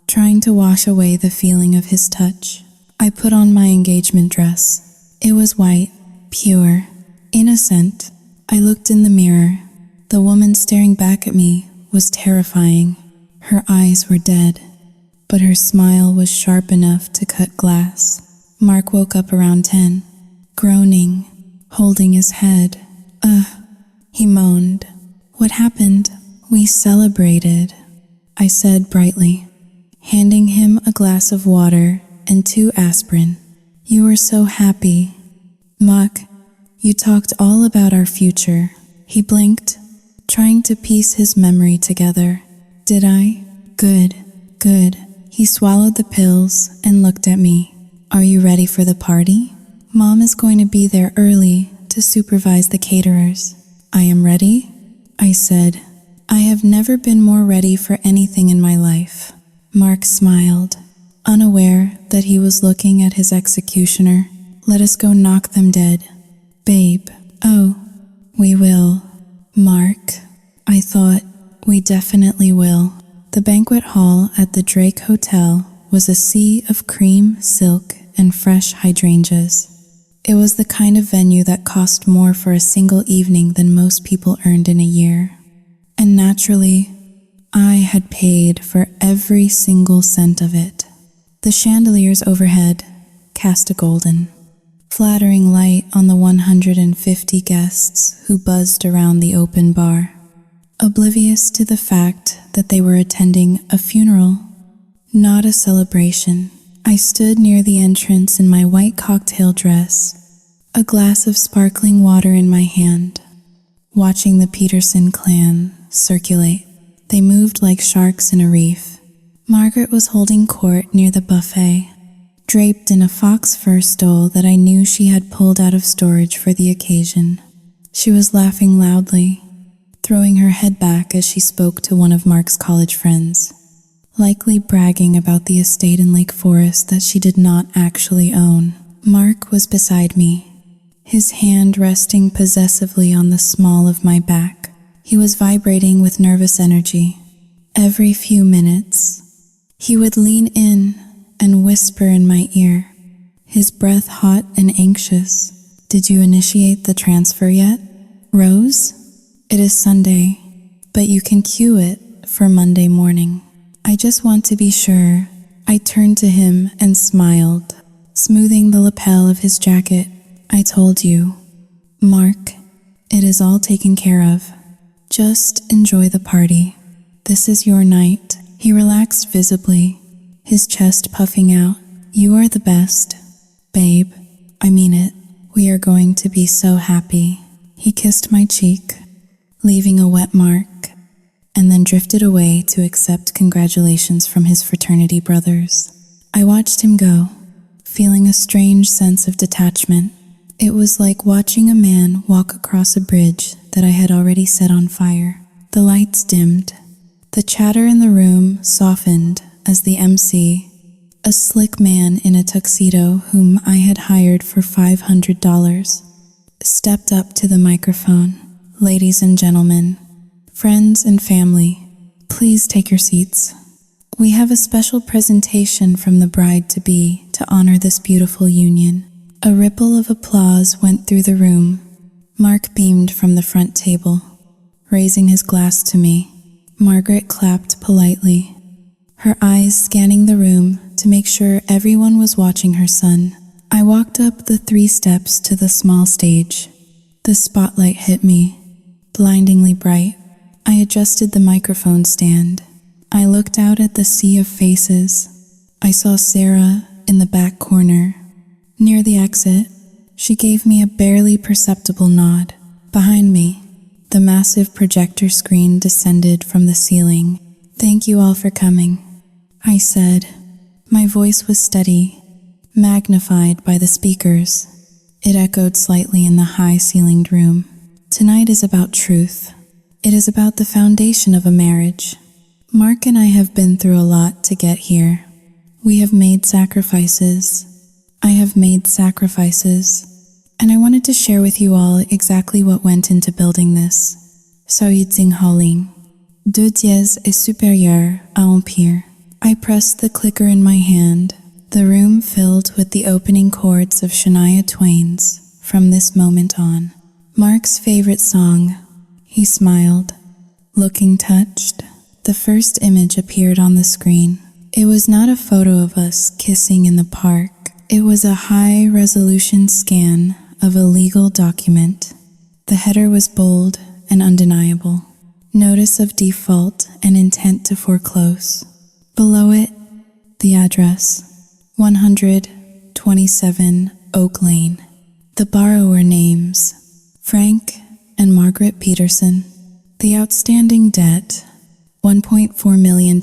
trying to wash away the feeling of his touch. I put on my engagement dress. It was white, pure, innocent. I looked in the mirror. The woman staring back at me was terrifying. Her eyes were dead, but her smile was sharp enough to cut glass. Mark woke up around 10, groaning, holding his head. He moaned. What happened? We celebrated, I said brightly, handing him a glass of water and 2 aspirin. You were so happy. Mark, you talked all about our future. He blinked, trying to piece his memory together. Did I? Good, good. He swallowed the pills and looked at me. Are you ready for the party? Mom is going to be there early to supervise the caterers. I am ready, I said. I have never been more ready for anything in my life. Mark smiled, unaware that he was looking at his executioner. Let us go knock them dead. Babe, oh, we will. Mark, I thought, we definitely will. The banquet hall at the Drake Hotel was a sea of cream, silk, and fresh hydrangeas. It was the kind of venue that cost more for a single evening than most people earned in a year. And naturally, I had paid for every single cent of it. The chandeliers overhead cast a golden, flattering light on the 150 guests who buzzed around the open bar, oblivious to the fact that they were attending a funeral, not a celebration. I stood near the entrance in my white cocktail dress, a glass of sparkling water in my hand, watching the Peterson clan circulate. They moved like sharks in a reef. Margaret was holding court near the buffet, draped in a fox fur stole that I knew she had pulled out of storage for the occasion. She was laughing loudly, throwing her head back as she spoke to one of Mark's college friends, likely bragging about the estate in Lake Forest that she did not actually own. Mark was beside me, his hand resting possessively on the small of my back. He was vibrating with nervous energy. Every few minutes, he would lean in and whisper in my ear, his breath hot and anxious. Did you initiate the transfer yet, Rose? It is Sunday, but you can cue it for Monday morning. I just want to be sure. I turned to him and smiled, smoothing the lapel of his jacket. I told you, Mark, it is all taken care of. Just enjoy the party. This is your night. He relaxed visibly, his chest puffing out. You are the best, babe. I mean it. We are going to be so happy. He kissed my cheek, leaving a wet mark, and then drifted away to accept congratulations from his fraternity brothers. I watched him go, feeling a strange sense of detachment. It was like watching a man walk across a bridge that I had already set on fire. The lights dimmed. The chatter in the room softened as the MC, a slick man in a tuxedo whom I had hired for $500, stepped up to the microphone. Ladies and gentlemen, friends and family, please take your seats. We have a special presentation from the bride-to-be to honor this beautiful union. A ripple of applause went through the room. Mark beamed from the front table, raising his glass to me. Margaret clapped politely, her eyes scanning the room to make sure everyone was watching her son. I walked up the 3 steps to the small stage. The spotlight hit me, blindingly bright. I adjusted the microphone stand. I looked out at the sea of faces. I saw Sarah in the back corner. Near the exit, she gave me a barely perceptible nod. Behind me, the massive projector screen descended from the ceiling. Thank you all for coming, I said. My voice was steady, magnified by the speakers. It echoed slightly in the high-ceilinged room. Tonight is about truth. It is about the foundation of a marriage. Mark and I have been through a lot to get here. We have made sacrifices. I have made sacrifices. And I wanted to share with you all exactly what went into building this. Soyudzing Holing. Deux dièse est supérieur à empire. I pressed the clicker in my hand. The room filled with the opening chords of Shania Twain's From This Moment On. Mark's favorite song. He smiled, looking touched. The first image appeared on the screen. It was not a photo of us kissing in the park. It was a high-resolution scan of a legal document. The header was bold and undeniable. Notice of default and intent to foreclose. Below it, the address, 127 Oak Lane. The borrower names, Frank and Margaret Peterson. The outstanding debt, $1.4 million.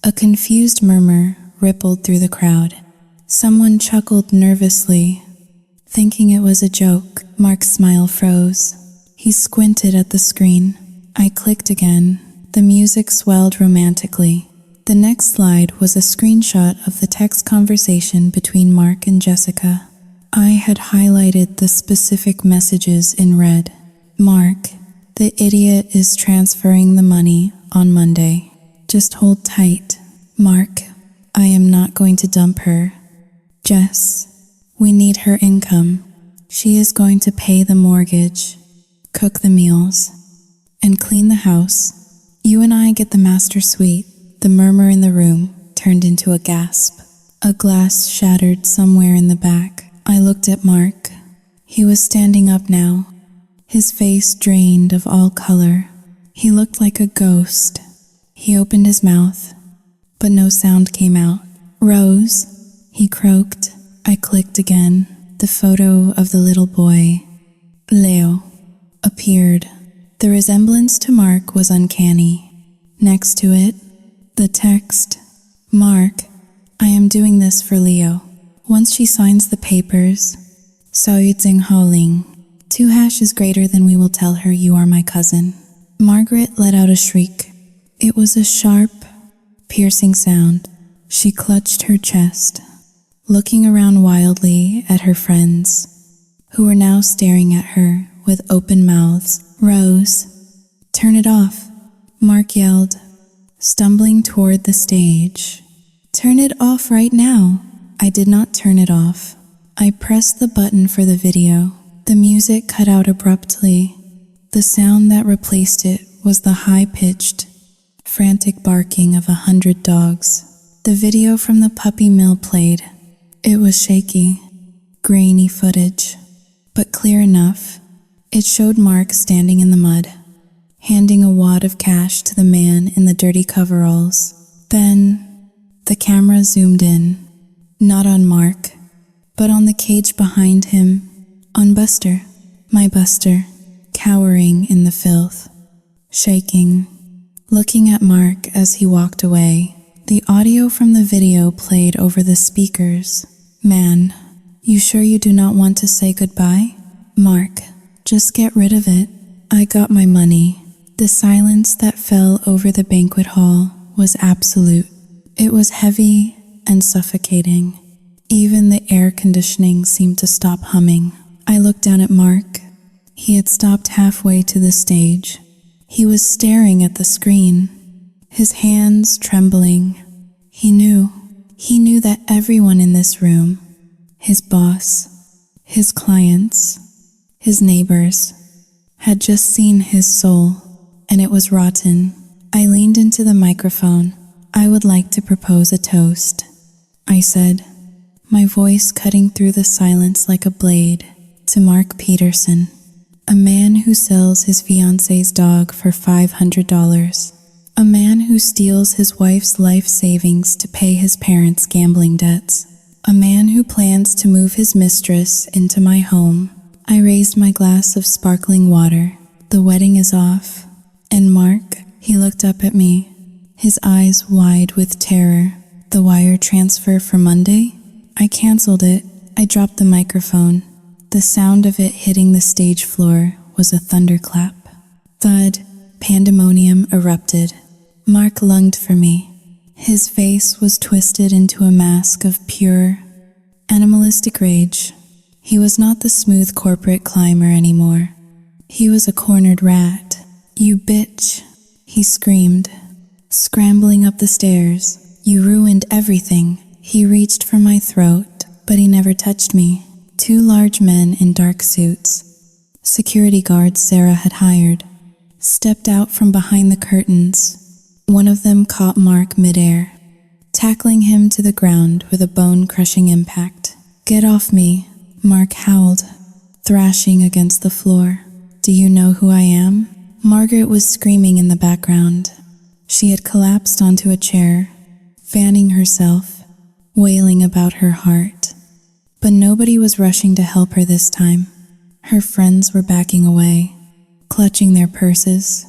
A confused murmur rippled through the crowd. Someone chuckled nervously, thinking it was a joke. Mark's smile froze. He squinted at the screen. I clicked again. The music swelled romantically. The next slide was a screenshot of the text conversation between Mark and Jessica. I had highlighted the specific messages in red. Mark, the idiot is transferring the money on Monday. Just hold tight. Mark, I am not going to dump her. Jess, we need her income. She is going to pay the mortgage, cook the meals, and clean the house. You and I get the master suite. The murmur in the room turned into a gasp. A glass shattered somewhere in the back. I looked at Mark. He was standing up now, his face drained of all color. He looked like a ghost. He opened his mouth, but no sound came out. Rose, he croaked. I clicked again. The photo of the little boy, Leo, appeared. The resemblance to Mark was uncanny. Next to it, the text, Mark, I am doing this for Leo. Once she signs the papers, Soyudzing Holing, 2 is greater than we will tell her you are my cousin. Margaret let out a shriek. It was a sharp, piercing sound. She clutched her chest, looking around wildly at her friends, who were now staring at her with open mouths. Rose, "Turn it off," Mark yelled, stumbling toward the stage. "Turn it off right now." I did not turn it off. I pressed the button for the video. The music cut out abruptly. The sound that replaced it was the high-pitched, frantic barking of 100 dogs. The video from the puppy mill played. It was shaky, grainy footage, but clear enough. It showed Mark standing in the mud, handing a wad of cash to the man in the dirty coveralls. Then, the camera zoomed in, not on Mark, but on the cage behind him, on Buster, my Buster, cowering in the filth, shaking, looking at Mark as he walked away. The audio from the video played over the speakers. "Man, you sure you do not want to say goodbye? Mark, just get rid of it. I got my money." The silence that fell over the banquet hall was absolute. It was heavy and suffocating. Even the air conditioning seemed to stop humming. I looked down at Mark. He had stopped halfway to the stage. He was staring at the screen, his hands trembling. He knew that everyone in this room, his boss, his clients, his neighbors, had just seen his soul, and it was rotten. I leaned into the microphone. "I would like to propose a toast," I said, my voice cutting through the silence like a blade, "to Mark Peterson, a man who sells his fiancé's dog for $500, a man who steals his wife's life savings to pay his parents' gambling debts, a man who plans to move his mistress into my home." I raised my glass of sparkling water. "The wedding is off. And Mark," he looked up at me, his eyes wide with terror. "The wire transfer for Monday?" I canceled it. I dropped the microphone. The sound of it hitting the stage floor was a thunderclap. Thud, pandemonium erupted. Mark lunged for me. His face was twisted into a mask of pure, animalistic rage. He was not the smooth corporate climber anymore. He was a cornered rat. "You bitch," he screamed, scrambling up the stairs. "You ruined everything." He reached for my throat, but he never touched me. Two large men in dark suits, security guards Sarah had hired, stepped out from behind the curtains. One of them caught Mark midair, tackling him to the ground with a bone-crushing impact. "Get off me," Mark howled, thrashing against the floor. "Do you know who I am?" Margaret was screaming in the background. She had collapsed onto a chair, fanning herself, wailing about her heart. But nobody was rushing to help her this time. Her friends were backing away, clutching their purses,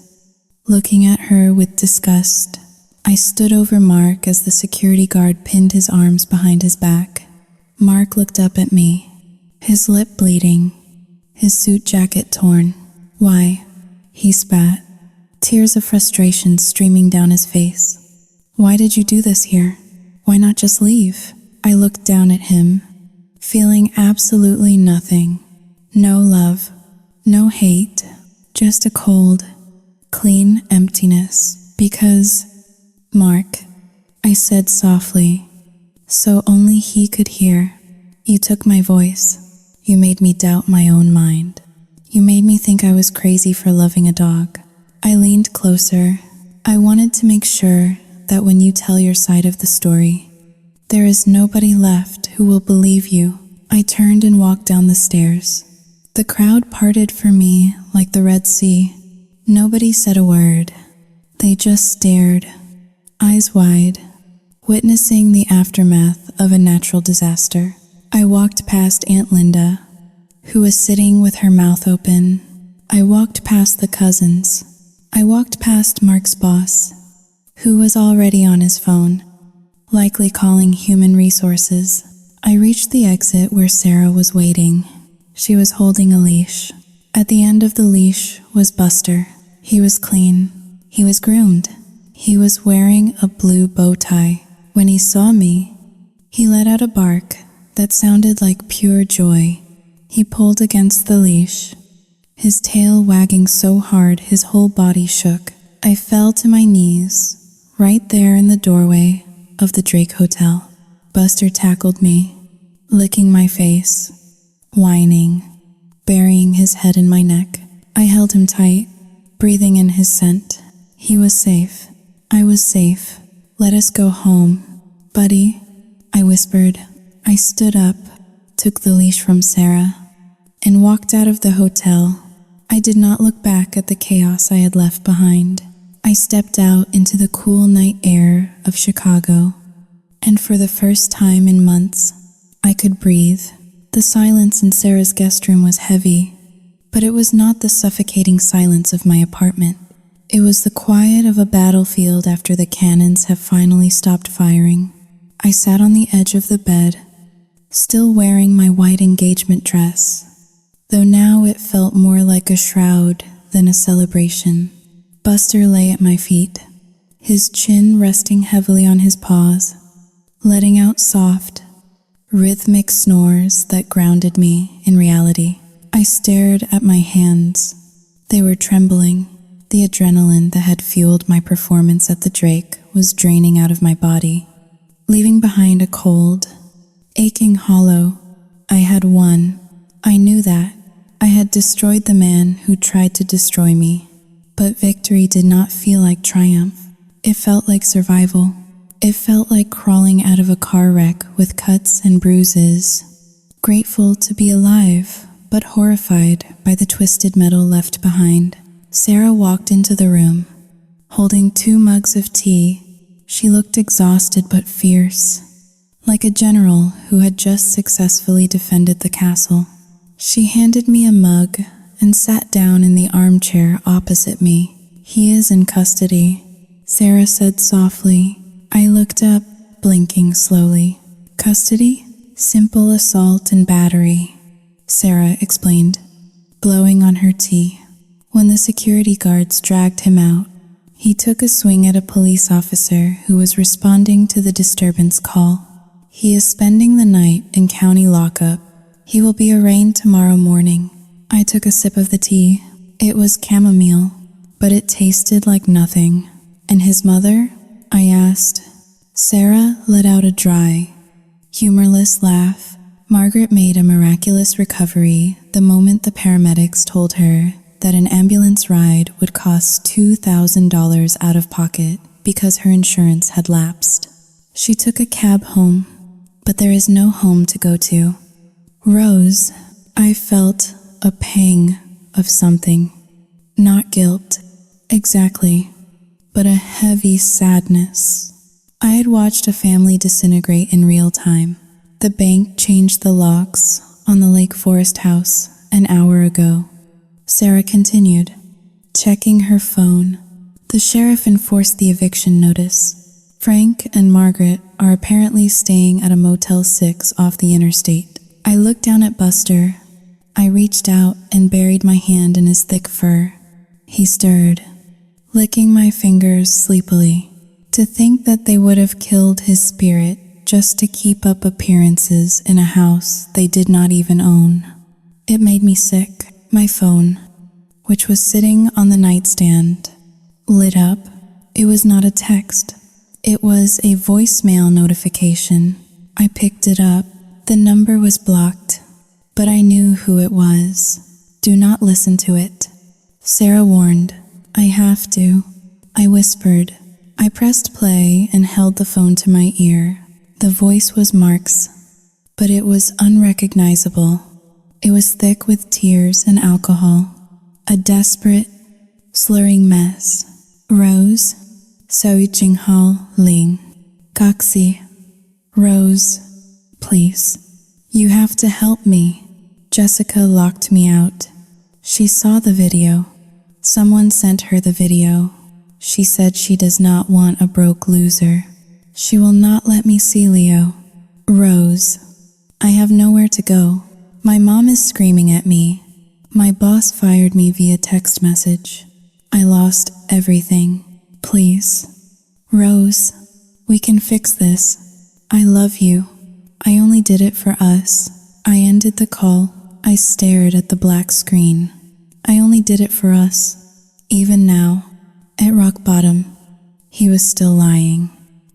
looking at her with disgust. I stood over Mark as the security guard pinned his arms behind his back. Mark looked up at me, his lip bleeding, his suit jacket torn. "Why?" he spat, tears of frustration streaming down his face. "Why did you do this here? Why not just leave?" I looked down at him, feeling absolutely nothing. No love, no hate, just a cold, clean emptiness. "Because, Mark," I said softly, so only he could hear, "you took my voice. You made me doubt my own mind. You made me think I was crazy for loving a dog." I leaned closer. I wanted to make sure that when you tell your side of the story, there is nobody left who will believe you. I turned and walked down the stairs. The crowd parted for me like the Red Sea. Nobody said a word. They just stared, eyes wide, witnessing the aftermath of a natural disaster. I walked past Aunt Linda, who was sitting with her mouth open. I walked past the cousins. I walked past Mark's boss, who was already on his phone, likely calling human resources. I reached the exit where Sarah was waiting. She was holding a leash. At the end of the leash was Buster. He was clean. He was groomed. He was wearing a blue bow tie. When he saw me, he let out a bark that sounded like pure joy. He pulled against the leash, his tail wagging so hard his whole body shook. I fell to my knees, right there in the doorway of the Drake Hotel. Buster tackled me, licking my face, whining, burying his head in my neck. I held him tight, breathing in his scent. He was safe. I was safe. Let us go home, buddy, I whispered. I stood up, took the leash from Sarah, and walked out of the hotel. I did not look back at the chaos I had left behind. I stepped out into the cool night air of Chicago, and for the first time in months, I could breathe. The silence in Sarah's guest room was heavy, but it was not the suffocating silence of my apartment. It was the quiet of a battlefield after the cannons have finally stopped firing. I sat on the edge of the bed, still wearing my white engagement dress, though now it felt more like a shroud than a celebration. Buster lay at my feet, his chin resting heavily on his paws, letting out soft, rhythmic snores that grounded me in reality. I stared at my hands. They were trembling. The adrenaline that had fueled my performance at the Drake was draining out of my body, leaving behind a cold, aching hollow. I had won. I knew that. I had destroyed the man who tried to destroy me. But victory did not feel like triumph. It felt like survival. It felt like crawling out of a car wreck with cuts and bruises, grateful to be alive, but horrified by the twisted metal left behind. Sarah walked into the room, holding 2 mugs of tea. She looked exhausted but fierce, like a general who had just successfully defended the castle. She handed me a mug and sat down in the armchair opposite me. "He is in custody," Sarah said softly. I looked up, blinking slowly. "Custody? Simple assault and battery," Sarah explained, blowing on her tea. When the security guards dragged him out, he took a swing at a police officer who was responding to the disturbance call. "He is spending the night in county lockup. He will be arraigned tomorrow morning." I took a sip of the tea. It was chamomile, but it tasted like nothing. "And his mother?" I asked. Sarah let out a dry, humorless laugh. Margaret made a miraculous recovery the moment the paramedics told her that an ambulance ride would cost $2,000 out of pocket because her insurance had lapsed. She took a cab home, but there is no home to go to. Rose, I felt a pang of something. Not guilt, exactly, but a heavy sadness. I had watched a family disintegrate in real time. The bank changed the locks on the Lake Forest house an hour ago. Sarah continued, checking her phone. The sheriff enforced the eviction notice. Frank and Margaret are apparently staying at a Motel 6 off the interstate. I looked down at Buster. I reached out and buried my hand in his thick fur. He stirred, licking my fingers sleepily. To think that they would have killed his spirit just to keep up appearances in a house they did not even own. It made me sick. My phone, which was sitting on the nightstand, lit up. It was not a text. It was a voicemail notification. I picked it up. The number was blocked, but I knew who it was. "Do not listen to it," Sarah warned. "I have to," I whispered. I pressed play and held the phone to my ear. The voice was Mark's, but it was unrecognizable. It was thick with tears and alcohol, a desperate, slurring mess. "Rose, Seo Jinghal Ling, Goxi. Rose, please. You have to help me." Jessica locked me out. She saw the video. Someone sent her the video. She said she does not want a broke loser. She will not let me see Leo. "Rose, I have nowhere to go. My mom is screaming at me. My boss fired me via text message. I lost everything. Please. Rose, we can fix this. I love you. I only did it for us." I ended the call. I stared at the black screen. I only did it for us. Even now, at rock bottom, he was still lying.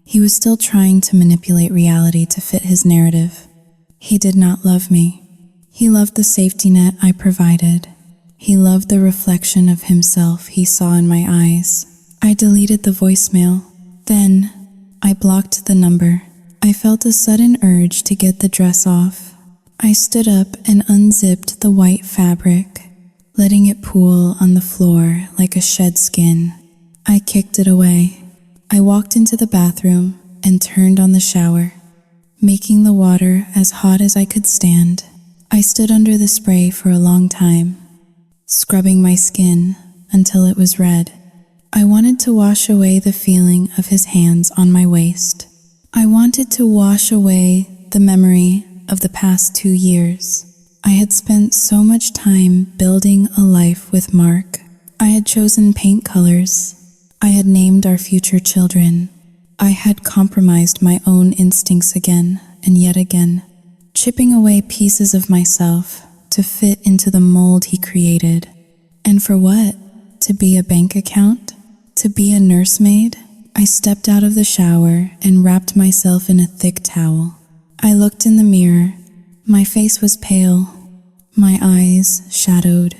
He was still trying to manipulate reality to fit his narrative. He did not love me. He loved the safety net I provided. He loved the reflection of himself he saw in my eyes. I deleted the voicemail. Then, I blocked the number. I felt a sudden urge to get the dress off. I stood up and unzipped the white fabric, letting it pool on the floor like a shed skin. I kicked it away. I walked into the bathroom and turned on the shower, making the water as hot as I could stand. I stood under the spray for a long time, scrubbing my skin until it was red. I wanted to wash away the feeling of his hands on my waist. I wanted to wash away the memory of the past 2 years. I had spent so much time building a life with Mark. I had chosen paint colors. I had named our future children. I had compromised my own instincts again and yet again, chipping away pieces of myself to fit into the mold he created. And for what? To be a bank account? To be a nursemaid? I stepped out of the shower and wrapped myself in a thick towel. I looked in the mirror. My face was pale, my eyes shadowed.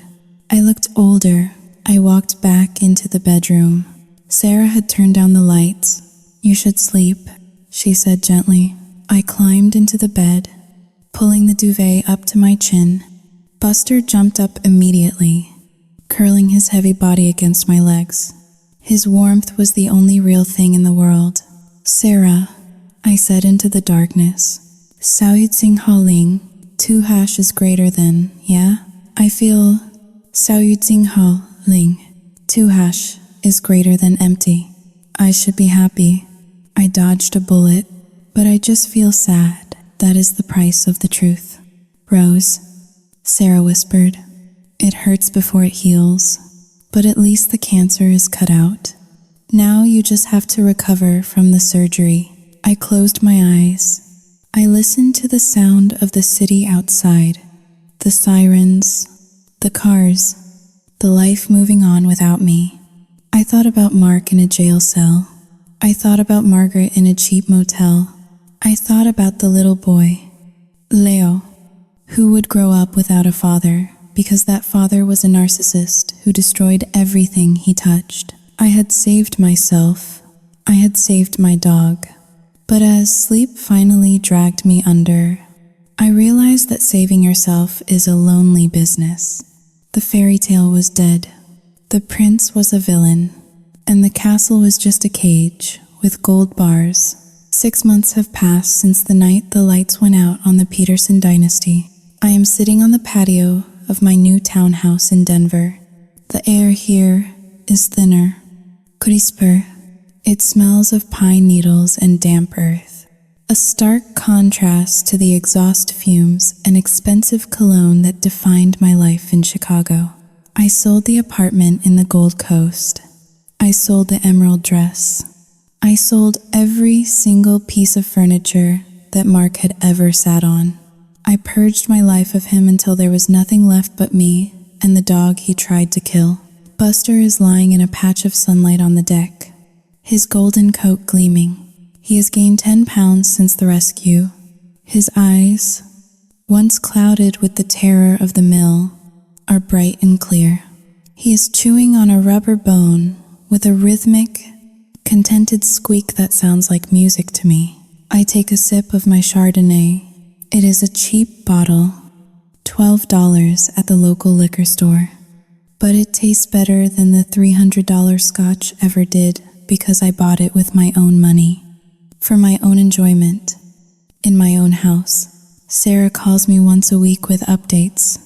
I looked older. I walked back into the bedroom. Sarah had turned down the lights. "You should sleep," she said gently. I climbed into the bed, pulling the duvet up to my chin. Buster jumped up immediately, curling his heavy body against my legs. His warmth was the only real thing in the world. "Sarah," I said into the darkness. "Saoyud Singh Haling, 2 hash is greater than, yeah? I feel Saoyud Singh Haling, 2 hash is greater than empty. I should be happy. I dodged a bullet, but I just feel sad. That is the price of the truth." "Rose," Sarah whispered. "It hurts before it heals, but at least the cancer is cut out. Now you just have to recover from the surgery." I closed my eyes. I listened to the sound of the city outside, the sirens, the cars, the life moving on without me. I thought about Mark in a jail cell. I thought about Margaret in a cheap motel. I thought about the little boy, Leo, who would grow up without a father because that father was a narcissist who destroyed everything he touched. I had saved myself. I had saved my dog. But as sleep finally dragged me under, I realized that saving yourself is a lonely business. The fairy tale was dead. The prince was a villain, and the castle was just a cage with gold bars. 6 months have passed since the night the lights went out on the Peterson dynasty. I am sitting on the patio of my new townhouse in Denver. The air here is thinner, crisper. It smells of pine needles and damp earth. A stark contrast to the exhaust fumes and expensive cologne that defined my life in Chicago. I sold the apartment in the Gold Coast. I sold the emerald dress. I sold every single piece of furniture that Mark had ever sat on. I purged my life of him until there was nothing left but me and the dog he tried to kill. Buster is lying in a patch of sunlight on the deck, his golden coat gleaming. He has gained 10 pounds since the rescue. His eyes, once clouded with the terror of the mill, are bright and clear. He is chewing on a rubber bone with a rhythmic, contented squeak that sounds like music to me. I take a sip of my Chardonnay. It is a cheap bottle, $12 at the local liquor store. But it tastes better than the $300 scotch ever did because I bought it with my own money, for my own enjoyment, in my own house. Sarah calls me once a week with updates.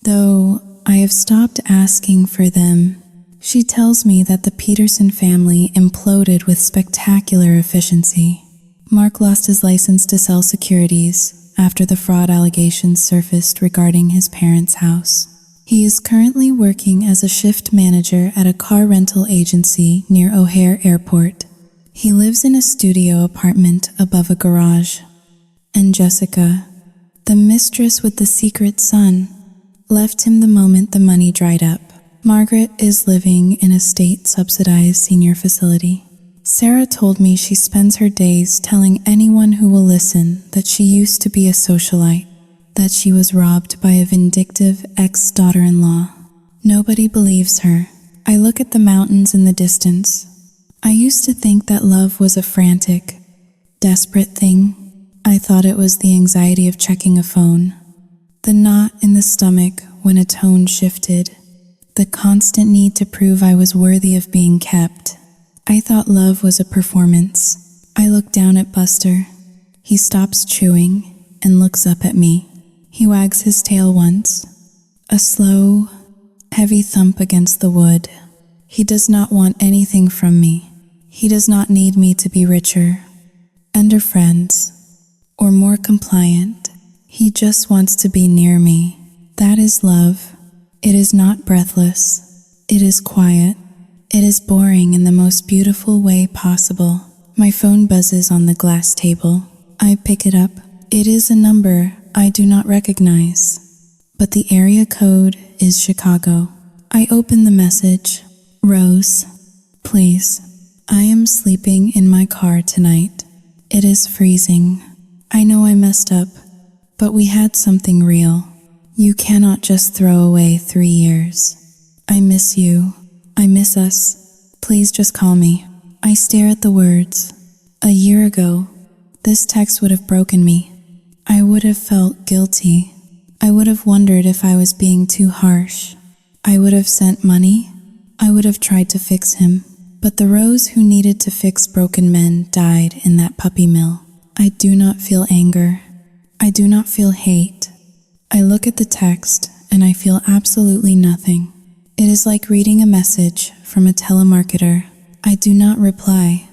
Though I have stopped asking for them, she tells me that the Peterson family imploded with spectacular efficiency. Mark lost his license to sell securities after the fraud allegations surfaced regarding his parents' house. He is currently working as a shift manager at a car rental agency near O'Hare Airport. He lives in a studio apartment above a garage. And Jessica, the mistress with the secret son, Left him the moment the money dried up. Margaret is living in a state-subsidized senior facility. Sarah told me she spends her days telling anyone who will listen that she used to be a socialite, that she was robbed by a vindictive ex-daughter-in-law. Nobody believes her. I look at the mountains in the distance. I used to think that love was a frantic, desperate thing. I thought it was the anxiety of checking a phone, the knot in the stomach when a tone shifted, the constant need to prove I was worthy of being kept. I thought love was a performance. I look down at Buster. He stops chewing and looks up at me. He wags his tail once, a slow, heavy thump against the wood. He does not want anything from me. He does not need me to be richer, under friends, or more compliant. He just wants to be near me. That is love. It is not breathless. It is quiet. It is boring in the most beautiful way possible. My phone buzzes on the glass table. I pick it up. It is a number I do not recognize, but the area code is Chicago. I open the message. Rose, please. I am sleeping in my car tonight. It is freezing. I know I messed up, but we had something real. You cannot just throw away 3 years. I miss you. I miss us. Please just call me. I stare at the words. A year ago, this text would have broken me. I would have felt guilty. I would have wondered if I was being too harsh. I would have sent money. I would have tried to fix him. But the Rose who needed to fix broken men died in that puppy mill. I do not feel anger. I do not feel hate. I look at the text and I feel absolutely nothing. It is like reading a message from a telemarketer. I do not reply.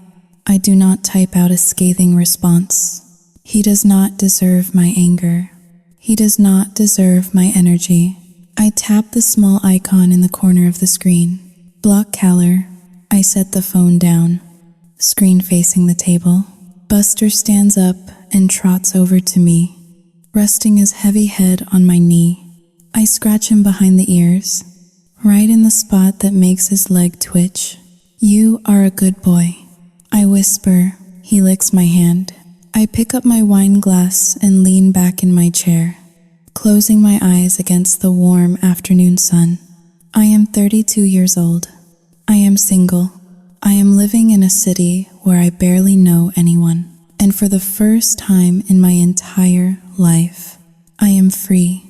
I do not type out a scathing response. He does not deserve my anger. He does not deserve my energy. I tap the small icon in the corner of the screen. Block caller. I set the phone down. Screen facing the table. Buster stands up and trots over to me, resting his heavy head on my knee. I scratch him behind the ears, right in the spot that makes his leg twitch. You are a good boy. I whisper. He licks my hand. I pick up my wine glass and lean back in my chair, closing my eyes against the warm afternoon sun. I am 32 years old. I am single. I am living in a city where I barely know anyone. And for the first time in my entire life, I am free.